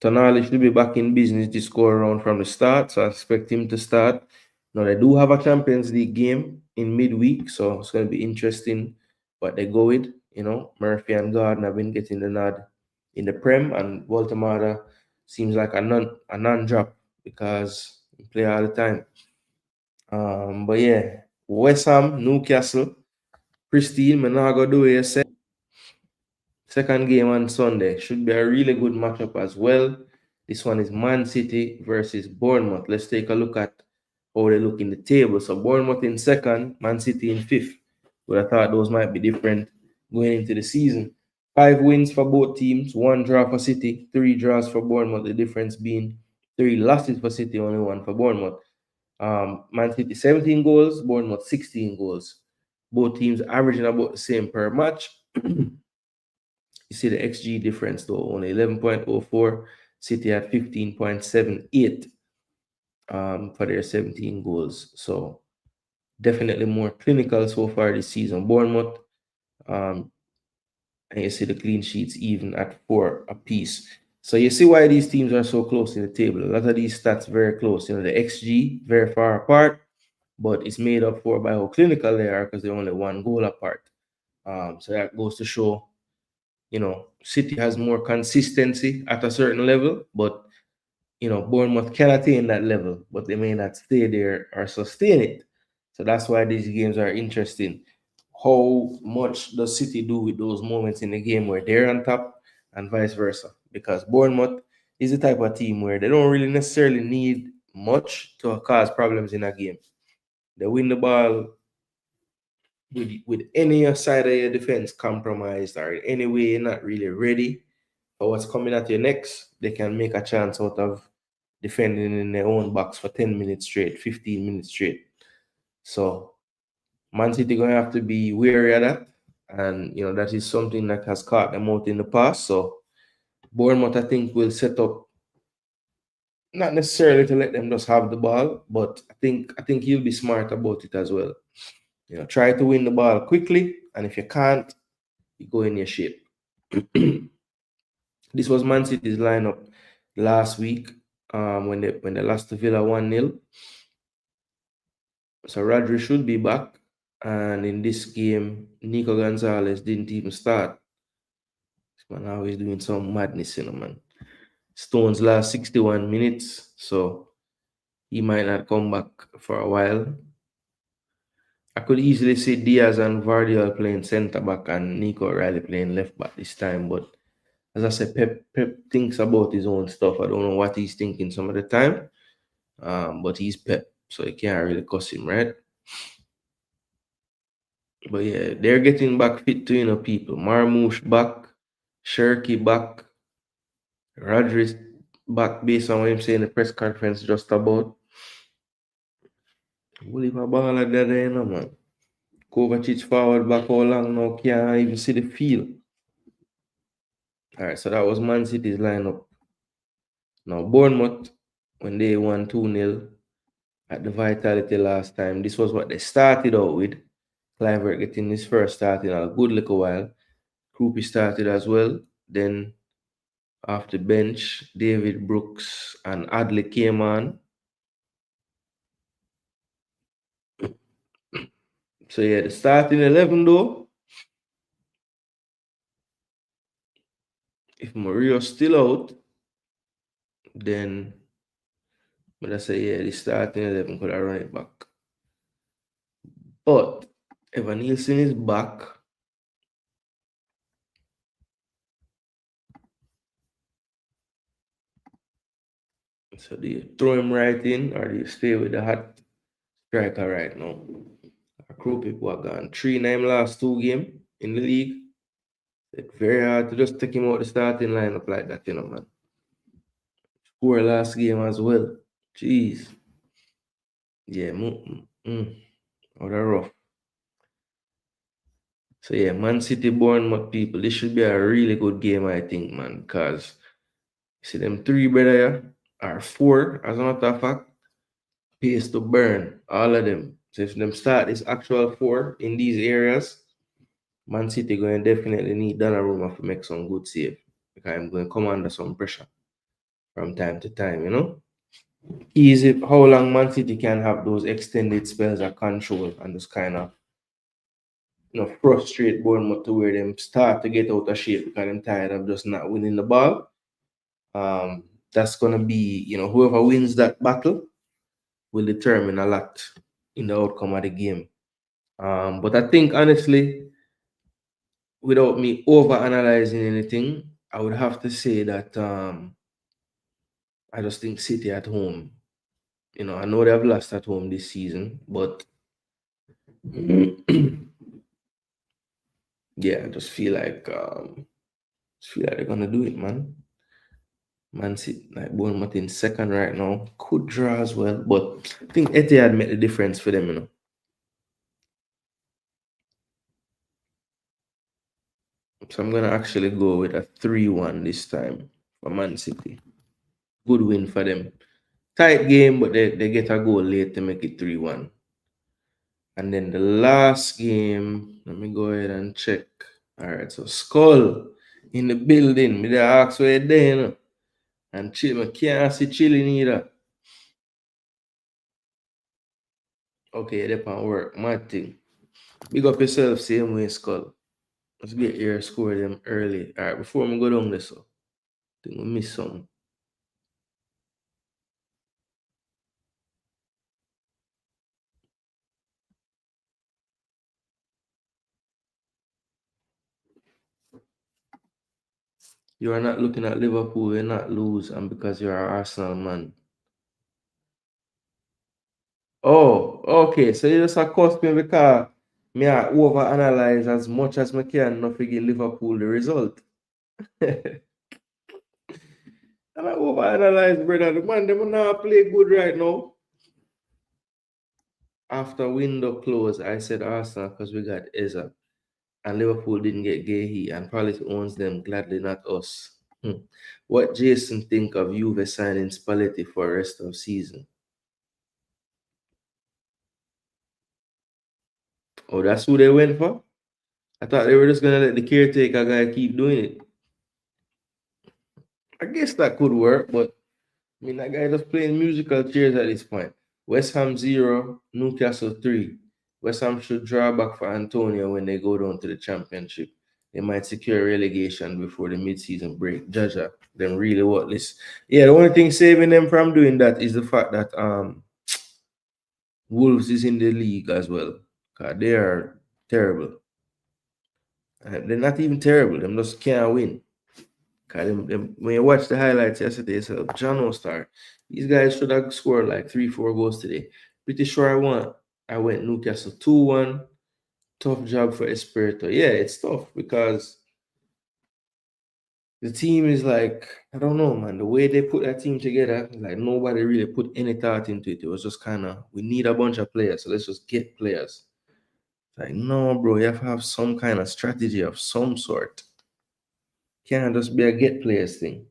A: Tonali should be back in business this go around from the start. So I expect him to start. Now they do have a Champions League game in midweek, so it's going to be interesting what they go with. Murphy and Gordon have been getting the nod in the Prem, and Baltimore seems like a non-drop because he play all the time. But yeah, West Ham, Newcastle, pristine. Menago do it. Second game on Sunday should be a really good matchup as well. This one is Man City versus Bournemouth. Let's take a look at how they look in the table. So Bournemouth in second, Man City in fifth. But I thought those might be different going into the season. 5 wins for both teams, 1 draw for City, 3 draws for Bournemouth. The difference being 3 losses for City, only 1 for Bournemouth. Man City 17 goals, Bournemouth 16 goals. Both teams averaging about the same per match. You see the XG difference though, only 11.04. City at 15.78 for their 17 goals. So definitely more clinical so far this season. Bournemouth, and you see the clean sheets even at 4 apiece. So you see why these teams are so close in the table. A lot of these stats very close. The XG very far apart, but it's made up for by how clinical they are because they're only 1 goal apart. So that goes to show City has more consistency at a certain level, but Bournemouth can attain that level, but they may not stay there or sustain it. So that's why these games are interesting. How much does City do with those moments in the game where they're on top and vice versa? Because Bournemouth is the type of team where they don't really necessarily need much to cause problems in a game. They win the ball with any side of your defense compromised or in any way you're not really ready for what's coming at your next, they can make a chance out of defending in their own box for 10 minutes straight, 15 minutes straight. So Man City gonna have to be wary of that. And that is something that has caught them out in the past. So Bournemouth, I think, will set up not necessarily to let them just have the ball, but I think he'll be smart about it as well. Try to win the ball quickly, and if you can't, you go in your shape. This was Man City's lineup last week when they lost to Villa 1-0. So Rodri should be back. And in this game, Nico Gonzalez didn't even start. This man always doing some madness, man. Stones last 61 minutes, so he might not come back for a while. I could easily see Diaz and Vardiol playing centre back and Nico O'Reilly playing left back this time, but as I said, Pep thinks about his own stuff. I don't know what he's thinking some of the time, but he's Pep, so you can't really cuss him, right? But yeah, they're getting back fit to people. Marmoush back, Shirky back, Rodri back based on what I'm saying in the press conference just about. Oliver Ball at that man. Kovacic forward back how long now, can't even see the field. Alright, so that was Man City's lineup. Now Bournemouth, when they won 2-0 at the Vitality last time, this was what they started out with. Clivert getting his first start in a good little while. Krupi started as well. Then off the bench, David Brooks and Adley came on. So yeah, the starting 11 though, if Mario's still out, then I say yeah, the starting 11 could have run it back. But Evan Nielsen is back. So do you throw him right in or do you stay with the hot striker right now? Our crew people are gone 3-9 last 2 games in the league. It's very hard to just take him out the starting lineup like that, man. Poor last game as well. Jeez. Yeah, what a rough. So yeah, Man City, Bournemouth people, this should be a really good game, I think, man, because you see them 3 brother here, or 4, as a matter of fact, pace to burn, all of them. So if them start this actual 4 in these areas, Man City going to definitely need Donnarumma to make some good save, because I'm going to come under some pressure from time to time. Easy how long Man City can have those extended spells of control and just kind of frustrate Bournemouth to where them start to get out of shape because I'm tired of just not winning the ball. That's gonna be, whoever wins that battle will determine a lot in the outcome of the game. But I think honestly, without me over analyzing anything, I would have to say that I just think City at home. I know they have lost at home this season, but yeah, I just feel like they're gonna do it, man. Man City, like Bournemouth in second right now, could draw as well, but I think Etihad made the difference for them. So I'm gonna actually go with a 3-1 this time for Man City. Good win for them. Tight game, but they get a goal late to make it 3-1. And then the last game, let me go ahead and check. All right, so Skull in the building. Me they ask where they and chill. I can't see chilling either. Okay, they can work. Mad thing. Big up yourself, same way, Skull. Let's get here, score them early. All right, before we go down this, so I think we miss something. You are not looking at Liverpool, you're not lose, and because you're an Arsenal man. Oh, okay. So you just accost me because me I overanalyze as much as I can not forget Liverpool the result. And I overanalyze, brother. The man, them not play good right now. After window close, I said Arsenal because we got Eza. And Liverpool didn't get Gehi, and Palace owns them gladly, not us. What Jason think of Juve signing Spalletti for rest of season? Oh, that's who they went for? I thought they were just gonna let the caretaker guy keep doing it. I guess that could work, but I mean that guy just playing musical chairs at this point. West Ham 0, Newcastle 3. West Ham should draw back for Antonio when they go down to the championship. They might secure relegation before the mid-season break. Jaja, them really what this. Yeah, the only thing saving them from doing that is the fact that Wolves is in the league as well. Cause they are terrible. They're not even terrible. Them just can't win. Cause when you watch the highlights yesterday, it's a John O'Star. These guys should have scored like 3-4 goals today. Pretty sure I went Newcastle 2-1. Tough job for Espirito. Yeah, it's tough because the team is like, I don't know, man. The way they put that team together, like nobody really put any thought into it. It was just kind of, we need a bunch of players, so let's just get players. Like, no, bro, you have to have some kind of strategy of some sort. Can't just be a get players thing.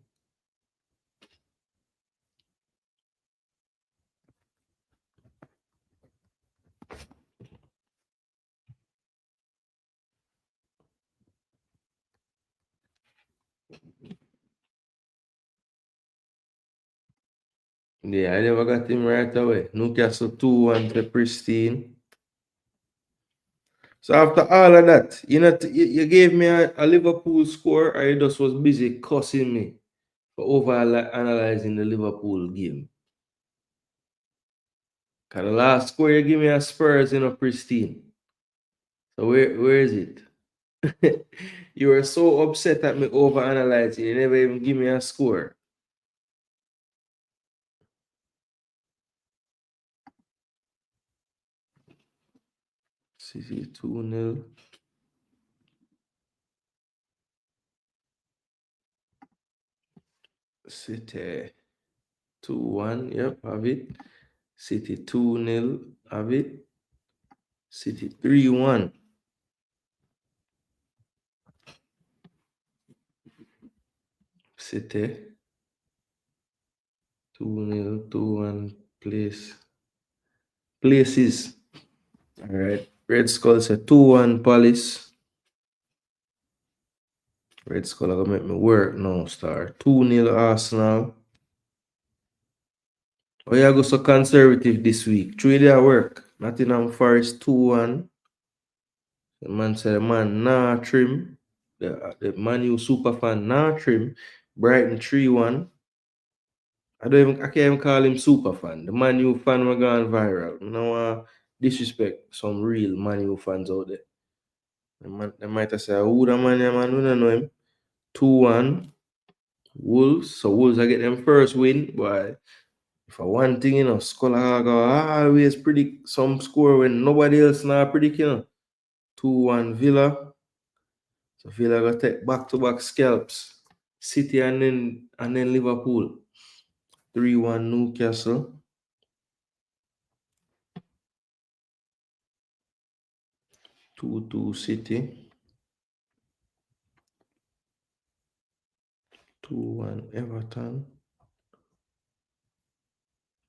A: Yeah, I never got him right away. Newcastle 2-1 to Pristine. So after all of that, you gave me a Liverpool score, or you just was busy cussing me for over analyzing the Liverpool game? Cause the last score you give me a Spurs in a pristine. So where is it? You were so upset at me over analyzing. You never even give me a score. City 2-0. City 2-1. Yep, have it. City 2-0. Have it. City 3-1. City 2-0. 2-1. Places. All right. Red Skull said 2-1 Palace. Red Skull, I'm gonna make me work now, star. 2-0 Arsenal. Oh, yeah, go so conservative this week. 3 day work. Nottingham Forest 2-1. The man said, the man, nah, trim. The Man U super fan, nah, trim. Brighton 3-1. I can't even call him super fan. The Man U fan were gone viral. No disrespect some real Man U fans out there. They might have said, who the man, yeah, man, we don't know him. 2-1. Wolves. So Wolves I get them first win, but for one thing, Scholar go always predict some score when nobody else now predict, 2-1 Villa. So Villa got take back-to-back scalps. City and then Liverpool. 3-1 Newcastle. 2-2 City. 2-1 Everton.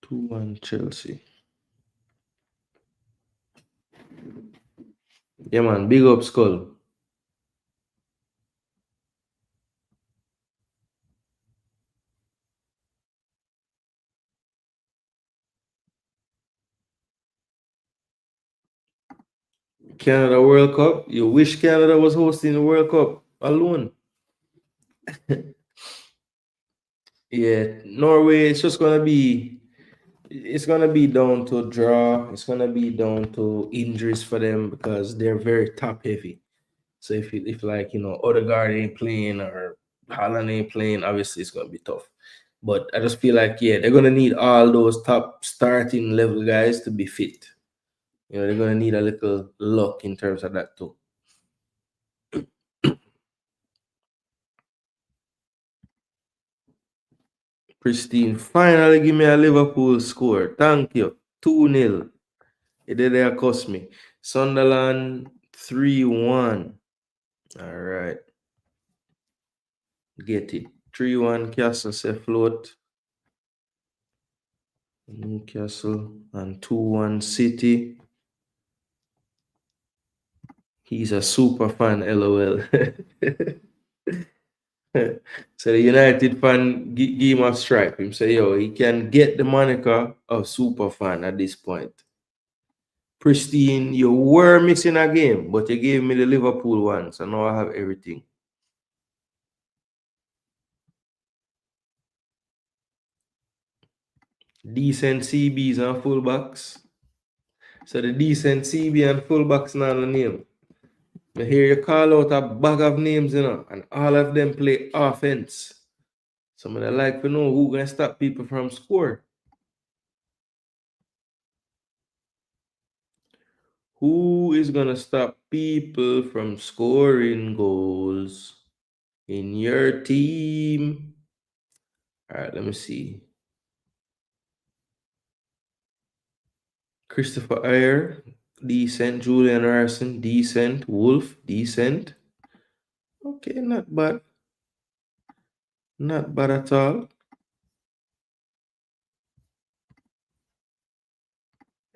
A: 2-1 Chelsea. Yeah, man. Big up, Skull. Canada World Cup. You wish Canada was hosting the World Cup alone. Yeah, Norway, it's gonna be down to draw. It's gonna be down to injuries for them because they're very top heavy. So if like Odegaard ain't playing or Haaland ain't playing, obviously it's gonna be tough. But I just feel like they're gonna need all those top starting level guys to be fit. They're gonna need a little luck in terms of that too. Pristine, finally give me a Liverpool score. Thank you. 2-0. It did cost me. Sunderland 3-1. All right. Get it. 3-1 Castle say float. Newcastle and 2-1 City. He's a super fan, lol. So the United fan give him a stripe. Him say, he can get the moniker of super fan at this point. Pristine, you were missing a game, but you gave me the Liverpool one, so now I have everything. Decent CBs and fullbacks. So the decent CB and fullbacks now the name. I hear you call out a bag of names, and all of them play offense. Some of them like to know who gonna stop people from score. Who is gonna stop people from scoring goals in your team? All right, let me see. Christopher Ayer, decent. Julian Ryerson, decent. Wolf, decent. Okay, not bad. Not bad at all.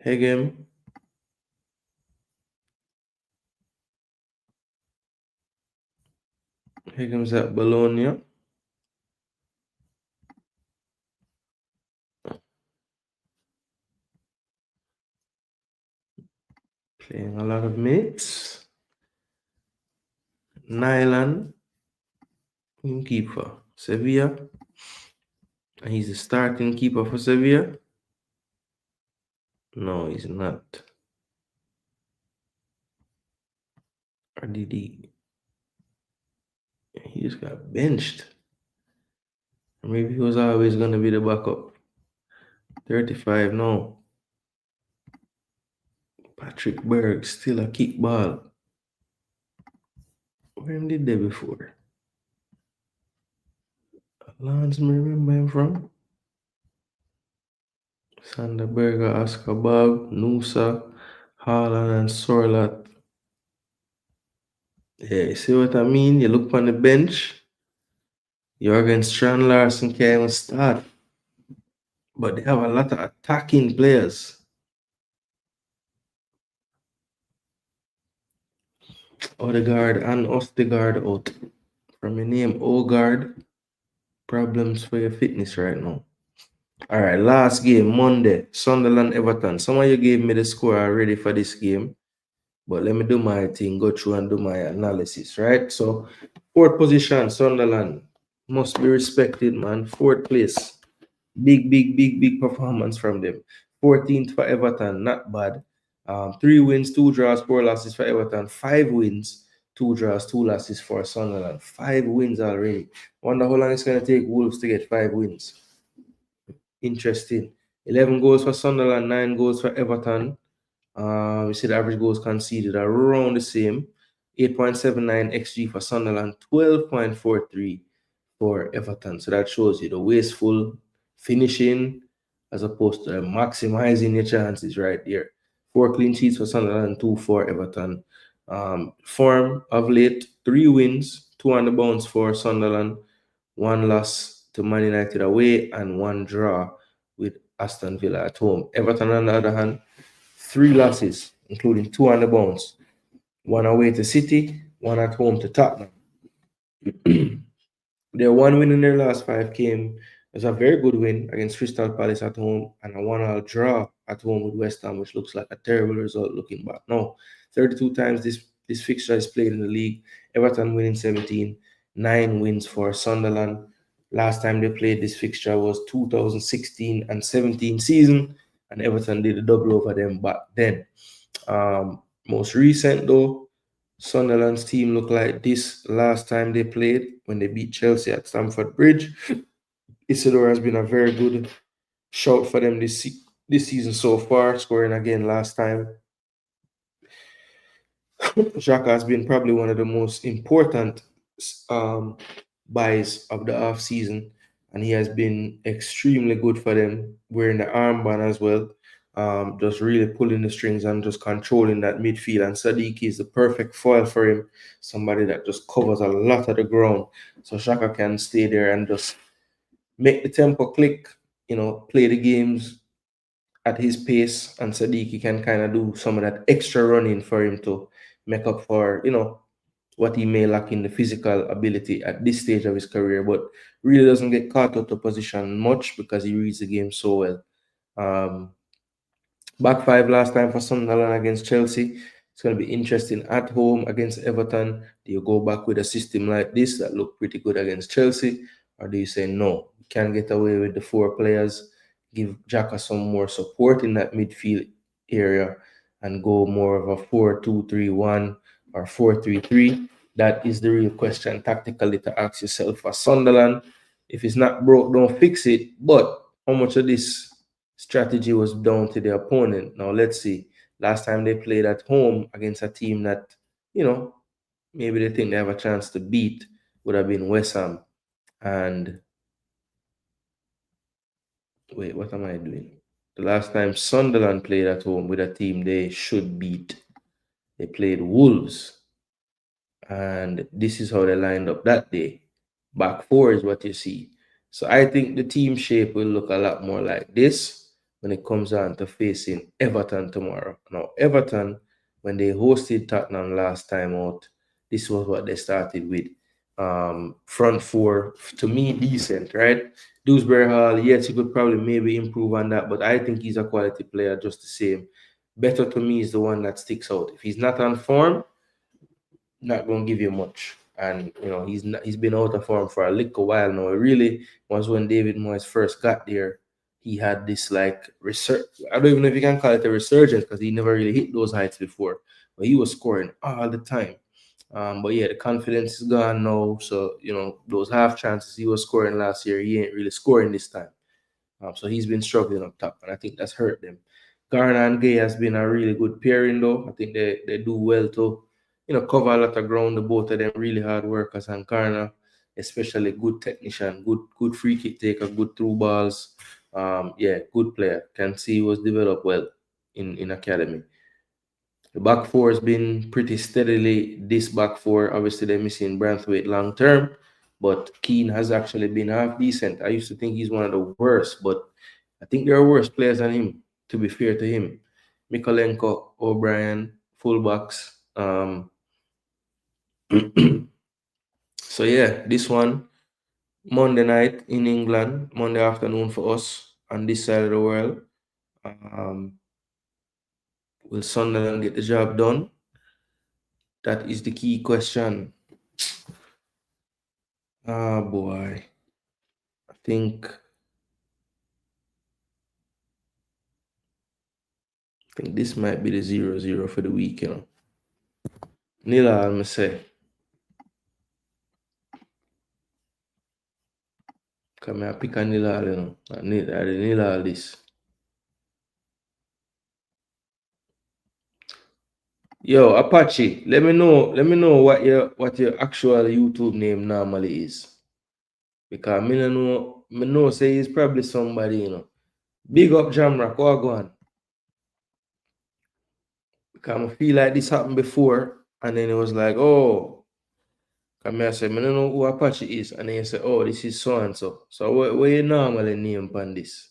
A: Hegem. Hegem's at Bologna. Playing a lot of mates. Nyland, keeper, Sevilla. And he's the starting keeper for Sevilla. No, he's not. Or did he? He just got benched. Maybe he was always going to be the backup. 35 now. Patrick Berg, still a kickball. Where did they before? Lance, me remember him from? Sander Berger, Oscar Bob, Nusa, Haaland, and Sorlat. Yeah, you see what I mean? You look on the bench, Jurgen Strand Larson can't even start. But they have a lot of attacking players. Odegaard and Ostegaard out. From your name, Ogard. Problems for your fitness right now. All right, last game, Monday, Sunderland, Everton. Some of you gave me the score already for this game. But let me do my thing, go through and do my analysis, right? So, fourth position, Sunderland. Must be respected, man. Fourth place. Big performance from them. 14th for Everton, not bad. 3 wins, 2 draws, 4 losses for Everton. 5 wins, 2 draws, 2 losses for Sunderland. 5 wins already. Wonder how long it's going to take Wolves to get 5 wins. Interesting. 11 goals for Sunderland, 9 goals for Everton. We see the average goals conceded are around the same. 8.79 XG for Sunderland, 12.43 for Everton. So that shows you the wasteful finishing as opposed to maximizing your chances right there. 4 clean sheets for Sunderland, 2 for Everton. Form of late, 3 wins, 2 on the bounce for Sunderland, 1 loss to Man United away, and 1 draw with Aston Villa at home. Everton, on the other hand, 3 losses, including 2 on the bounce. 1 away to City, 1 at home to Tottenham. Their 1 win in their last 5 came as a very good win against Crystal Palace at home and a 1-1 draw at home with West Ham, which looks like a terrible result looking back. No, 32 times this fixture is played in the league. Everton winning 17, 9 wins for Sunderland. Last time they played this fixture was 2016 and 17 season, and Everton did a double over them back then. Most recent though, Sunderland's team looked like this last time they played when they beat Chelsea at Stamford Bridge. Isidore has been a very good shout for them this season so far, scoring again last time. Xhaka has been probably one of the most important buys of the off season, and he has been extremely good for them, wearing the armband as well. Just really pulling the strings and just controlling that midfield. And Sadiq is the perfect foil for him, somebody that just covers a lot of the ground. So Xhaka can stay there and just make the tempo click, play the games at his pace, and Sadiq can kind of do some of that extra running for him to make up for, what he may lack in the physical ability at this stage of his career, but really doesn't get caught out of position much because he reads the game so well. Back 5 last time for Sunderland against Chelsea. It's going to be interesting at home against Everton. Do you go back with a system like this that looked pretty good against Chelsea? Or do you say, no, we can't get away with the 4 players, give Xhaka some more support in that midfield area and go more of a 4-2-3-1 or 4-3-3? That is the real question tactically to ask yourself for Sunderland. If it's not broke, don't fix it. But how much of this strategy was down to the opponent? Now let's see. Last time they played at home against a team that, maybe they think they have a chance to beat would have been West Ham. And wait, what am I doing? The last time Sunderland played at home with a team they should beat, they played Wolves. And this is how they lined up that day. Back 4 is what you see. So I think the team shape will look a lot more like this when it comes down to facing Everton tomorrow. Now, Everton, when they hosted Tottenham last time out, this was what they started with. Front 4, to me, decent, right? Dewsbury Hall, yes, you could probably maybe improve on that, but I think he's a quality player just the same. Better to me is the one that sticks out. If he's not on form, not going to give you much. And he's been out of form for a little while now. It really was when David Moyes first got there. He had this like research. I don't even know if you can call it a resurgence because he never really hit those heights before. But he was scoring all the time. But yeah, the confidence is gone now. So those half chances he was scoring last year, he ain't really scoring this time. So he's been struggling up top, and I think that's hurt them. Garner and Gay has been a really good pairing, though. I think they do well to, cover a lot of ground. The both of them really hard workers, and Garner, especially good technician, good free kick taker, good through balls. Yeah, good player. Can see he was developed well in academy. The back four has been pretty steadily this back four. Obviously, they're missing Branthwaite long term, but Keane has actually been half decent. I used to think he's one of the worst, but I think there are worse players than him, to be fair to him. Mikolenko, O'Brien, fullbacks. So yeah, this one, Monday night in England, Monday afternoon for us on this side of the world. Will Sunderland get the job done? That is the key question. Ah, boy. I think this might be the 0-0 for the week, Nil all, me say. Come I pick a nil all, I nil all this. Yo, Apache, let me know what your actual YouTube name normally is. Because me know say he's probably somebody, Big up Jamrock, what go on? Because I feel like this happened before, and then it was like, oh, come I say, I don't know who Apache is, and then you say, oh, this is so and so. So what you normally name upon this?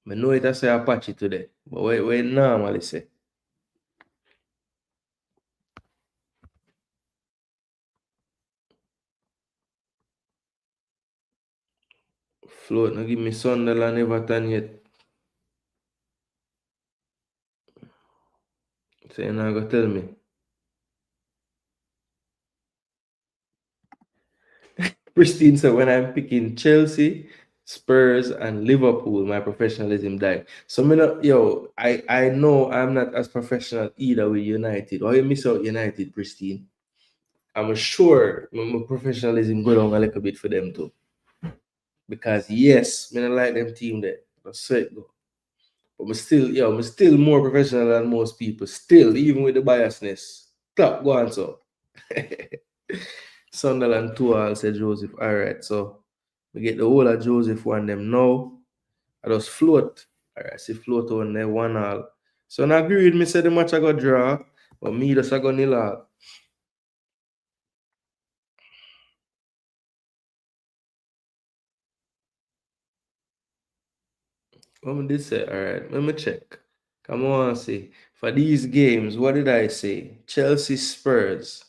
A: I know it I say Apache today, but what you normally say? Float, no give me Sunderland Everton yet. So you're not gonna tell me. Pristine, so when I'm picking Chelsea, Spurs, and Liverpool, my professionalism died. So I know I'm not as professional either with United. Or you miss out United, Pristine. I'm sure my professionalism go down a little bit for them too. Because yes, I don't like them team there. That's so it go. But I'm still more professional than most people. Still, even with the biasness. Top go on so. Sunderland 2, I'll say Joseph. Alright, so we get the whole of Joseph one them now. I just float. Alright, see float on there 1-1. So I agree with me, say the match I got draw, but me just I got nil all. What did say? Alright, let me check. Come on, see. For these games, what did I say? Chelsea Spurs.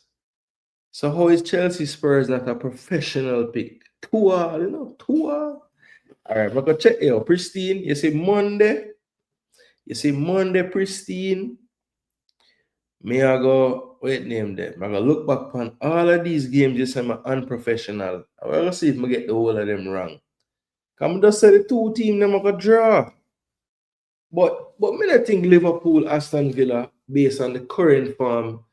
A: So how is Chelsea Spurs not a professional pick? 2-2. 2-2. Alright, I'm gonna check here. Pristine. You see Monday. Pristine. Me I go wait name them. I go look back on all of these games. You say I'm unprofessional. I will see if I get the whole of them wrong. Come just say the two team them I go draw. But me I think Liverpool, Aston Villa, based on the current form,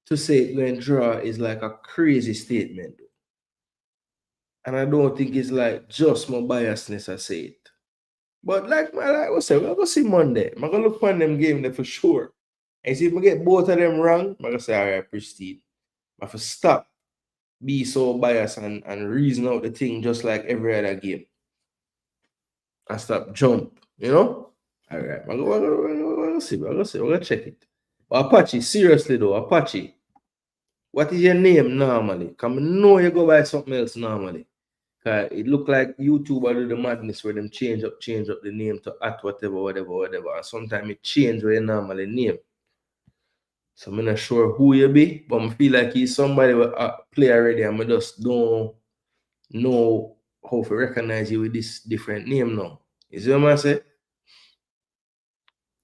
A: to say it going draw is like a crazy statement. And I don't think it's like just my biasness I say it. But like I say, we're gonna see Monday. I'm gonna look on them game there for sure. And see if I get both of them wrong, I'm gonna say, all right, Pristine. I have to stop be so biased and reason out the thing just like every other game. And stop jump, All right, I'm gonna see, we're gonna check it. But Apache, seriously though, Apache, what is your name normally? Come know you go by something else normally. It look like YouTube do the madness where them change up the name to at whatever. And sometimes it change where you normally name. So I'm not sure who you be, but I feel like he's somebody who play already and I just don't know how to recognize you with this different name now. You see what I say?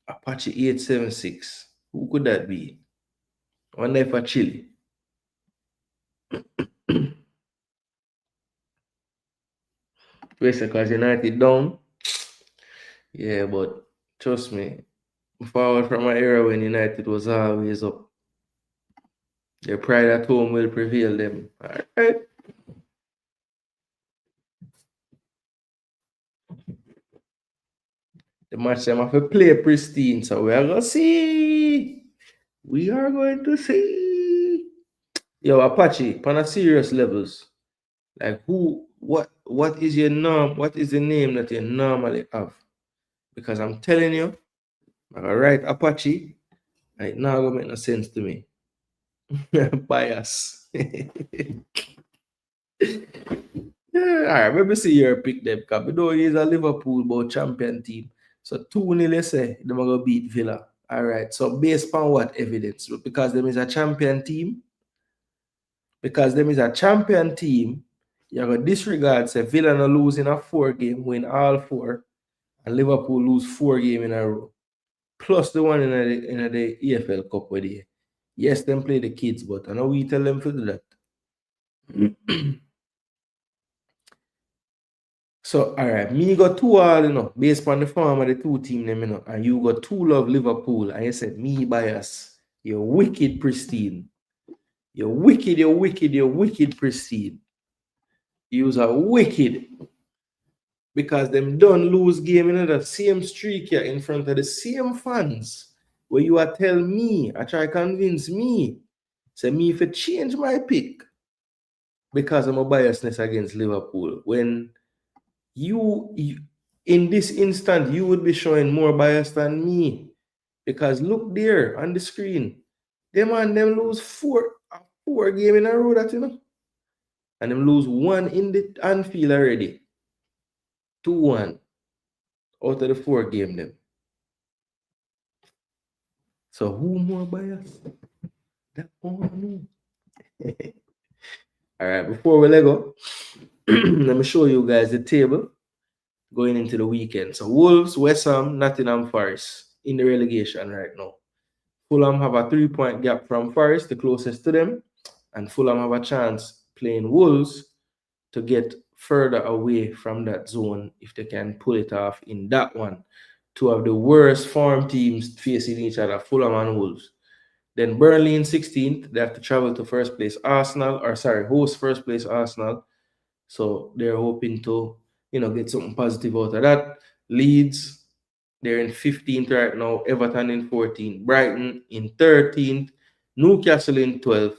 A: Apache 876. Who could that be? I wonder if a Chile. West because United down. Yeah, but trust me, forward from an era when United was always up. Their pride at home will prevail them. All right. The match them have to play pristine, so we are going to see. We are going to see. Yo, Apache, on a serious levels, like what is your norm? What is the name that you normally have? Because I'm telling you, all right, Apache, it now gonna make no sense to me. Bias. Yeah, all right, maybe see your pick them because we know he's a Liverpool but champion team. So 2-0, let's say, they're going to beat Villa. All right, so based on what evidence? Because them is a champion team. Because them is a champion team, you're going to disregard, say, Villa no lose in a 4-game, win all 4, and Liverpool lose 4 games in a row. Plus the one in the EFL Cup with you. Yes, them play the kids, but I know we tell them to do that. So, all right, me got 2-all, based on the form of the two team them, and you got 2 love Liverpool, and you said me bias. You're wicked pristine. You're wicked pristine. You are wicked. Because them don't lose game in the same streak here in front of the same fans. Where you are tell me, I try convince me, say me if I change my pick because I'm a biasness against Liverpool. When you in this instant, you would be showing more bias than me. Because look there on the screen. Them lose 4 game in a row that and them lose 1 in the Anfield already. 2-1 out of the 4 game them. So who more biased? That one. All right, before we let go, let me show you guys the table going into the weekend. So Wolves, West Ham, Nottingham Forest in the relegation right now. Fulham have a 3-point gap from Forest, the closest to them, and Fulham have a chance playing Wolves to get further away from that zone if they can pull it off in that one. 2 of the worst form teams facing each other, Fulham and Wolves. Then Burnley in 16th, they have to travel to host first place Arsenal. So they're hoping to, get something positive out of that. Leeds, they're in 15th right now. Everton in 14th. Brighton in 13th. Newcastle in 12th.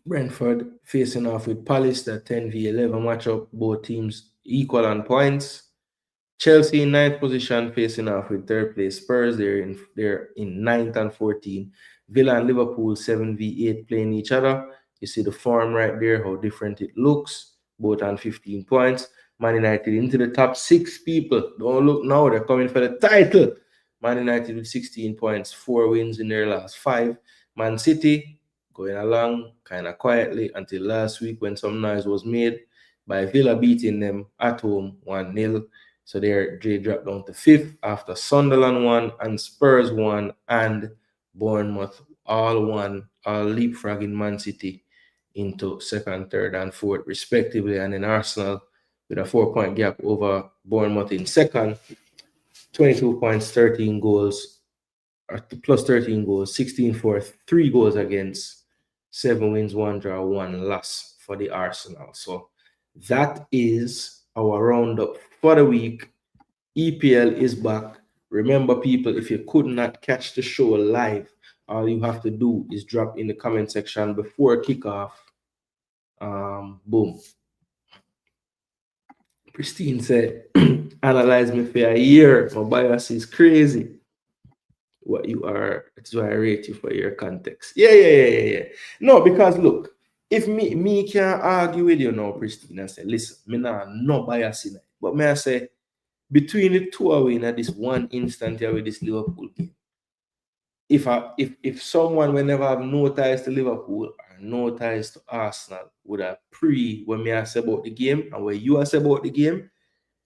A: Brentford facing off with Palace, that 10v11 matchup. Both teams equal on points. Chelsea in 9th position facing off with 3rd place Spurs. They're in 9th and 14th. Villa and Liverpool 7v8 playing each other. You see the form right there, how different it looks. Both on 15 points. Man United into the top 6 people. Don't look now, they're coming for the title. Man United with 16 points, 4 wins in their last 5. Man City going along kind of quietly until last week when some noise was made by Villa beating them at home 1-0. So they dropped down to 5th after Sunderland won and Spurs won and Bournemouth all won, all leapfrogging Man City into 2nd, 3rd, and 4th respectively. And then Arsenal with a 4-point gap over Bournemouth in 2nd, 22 points, 13 goals, or plus 13 goals, 16 for 3 goals against, 7 wins, 1 draw, 1 loss for the Arsenal. So that is our roundup for the week. EPL is back. Remember, people, if you could not catch the show live, all you have to do is drop in the comment section before kickoff. Boom. Pristine said, analyze me for a year. My bias is crazy. What you are, that's why I rate you for your context. Yeah. No, because look, if me can argue with you now, Pristine, and say, listen, me no bias in it. But may I say, between the 2 away in this one instant here with this Liverpool game, if someone will never have no ties to Liverpool or no ties to Arsenal would have when me I say about the game and what you say about the game,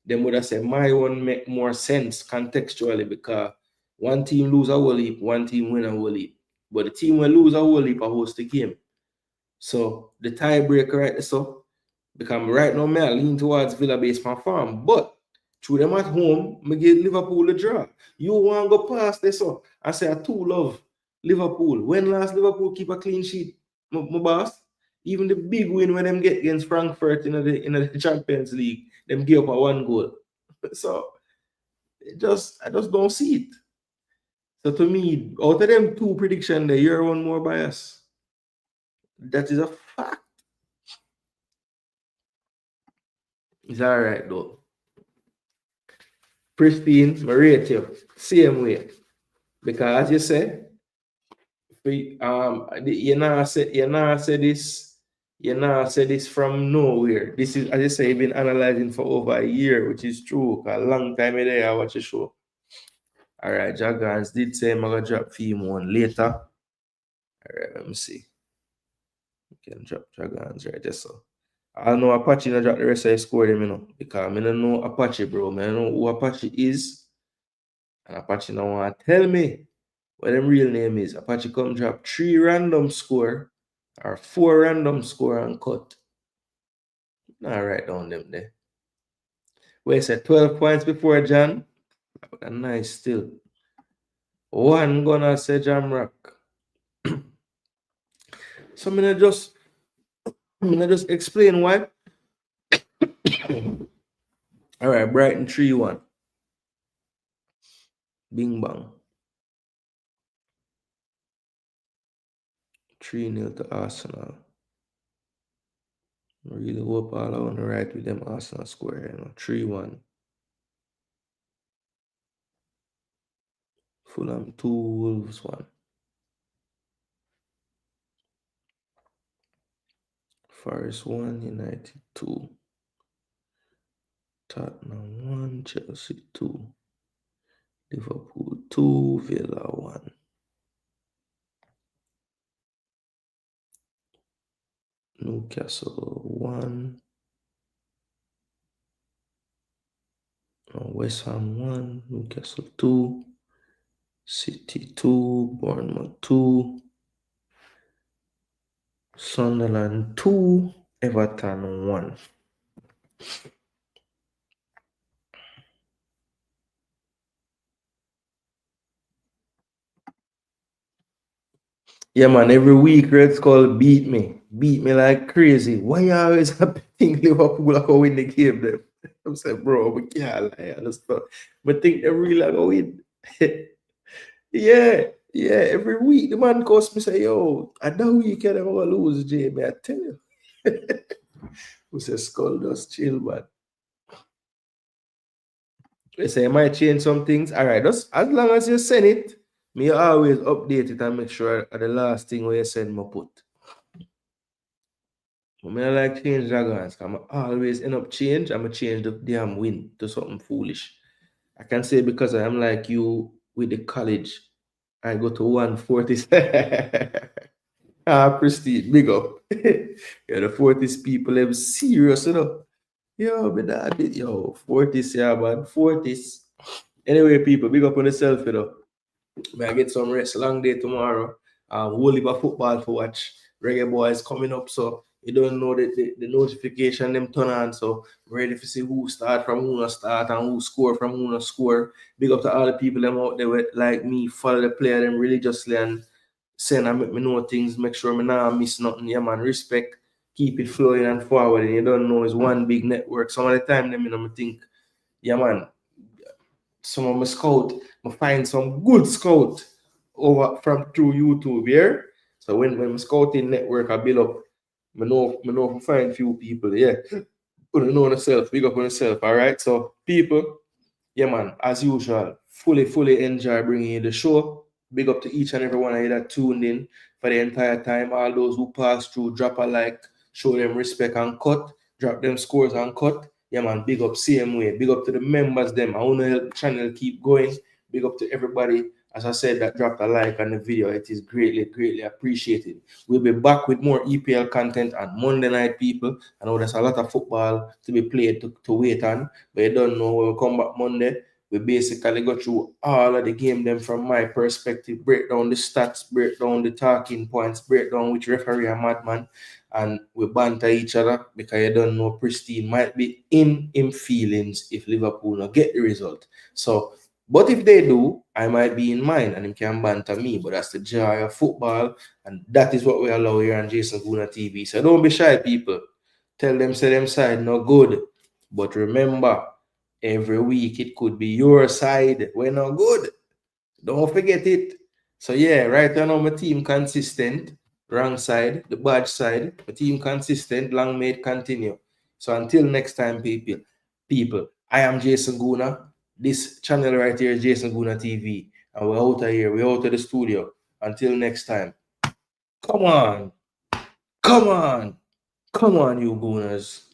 A: them would have said my one make more sense contextually because one team lose a whole heap, one team win a whole heap. But the team will lose a whole heap a host the game. So the tiebreaker right there, so because right now I lean towards Villa based on farm. But through them at home, me get Liverpool a draw. You want to go past this so I say I too love Liverpool. When last Liverpool keep a clean sheet, my boss? Even the big win when them get against Frankfurt in the Champions League, them give up a 1 goal. So I just don't see it. So to me, out of them 2 predictions, you're one more bias. That is a fact. It's all right though. Pristine, I rate you same way because as you said, you not say this from nowhere. This is, as you say, you've been analyzing for over a year, which is true. A long time there, I watch the show. All right, Jagans did say I'm gonna drop theme one later. All right, let me see. You can drop Jagans right there, so. I know Apache not drop the rest of the score them, because I don't know Apache, bro. I don't know who Apache is. And Apache don't want to tell me what them real name is. Apache come drop 3 random score or 4 random score and cut. Not write down them there. Wait, say 12 points before John. Nice still. One gonna say Jamrock. So I'm gonna just explain why. All right, Brighton 3-1. Bing bang. 3-0 to Arsenal. I really hope all I want to write with them Arsenal square, 3-1. Fulham 2, Wolves 1. Forest 1, United 2. Tottenham 1, Chelsea 2. Liverpool 2, Villa 1. Newcastle 1. West Ham 1, Newcastle 2. City 2, Bournemouth 2. Sunderland 2, Everton 1. Yeah, man, every week Red Skull beat me like crazy. Why you always think Liverpool are going to win the game? Then I'm saying, bro, we can't lie. But think they really are going to win. Yeah, every week the man calls me say, yo, I know you can never lose, Jamie. I tell you. We say Skull just chill, man. They say I might change some things. All right, just as long as you send it, me always update it and make sure at the last thing where you send me put. But I like change dragons. I'm always end up change. I'm gonna change the damn win to something foolish. I can say because I am like you with the college. I go to 140. Prestige, big up. Yeah, the 40s people them serious, Yo, but that did 40s, yeah, man. 40s. Anyway, people, big up on yourself, May I get some rest. Long day tomorrow. Whole heap of football to watch. Reggae boys coming up, so you don't know the notification them turn on. So ready to see who start from who not start and who score from who not score. Big up to all the people them out there with, like me, follow the player them religiously and send and make me know things, make sure me not miss nothing. Yeah, man. Respect, keep it flowing and forward. And you don't know it's one big network. Some of the time them, I think, yeah, man, some of my scout, I find some good scout over from through YouTube here. So when my scouting network I build up, I know if I find few people, yeah. But you know yourself, big up on yourself, all right? So people, yeah, man, as usual, fully enjoy bringing you the show. Big up to each and every one of you that tuned in for the entire time. All those who passed through, drop a like, show them respect and cut, drop them scores and cut. Yeah, man, big up same way. Big up to the members, them. I want to help the channel keep going. Big up to everybody. as I said, that dropped a like on the video. It is greatly, greatly appreciated. We'll be back with more EPL content on Monday night, people. I know there's a lot of football to be played to wait on, but you don't know when we come back Monday. We basically go through all of the game them from my perspective, break down the stats, break down the talking points, break down which referee a madman, and we banter each other because you don't know Pristine might be in him feelings if Liverpool not get the result. So, but if they do, I might be in mine and him can banter me. But that's the joy of football, and that is what we allow here on Jason Gooner TV. So don't be shy, people. Tell them say them side no good. But remember, every week it could be your side. We're not good. Don't forget it. So yeah, right now my team consistent. Wrong side, the bad side. My team consistent. Long may it continue. So until next time, people, I am Jason Guna. This channel right here is Jason Guna TV. And we're out of here. We're out of the studio. Until next time. Come on. Come on. Come on, you Gooners.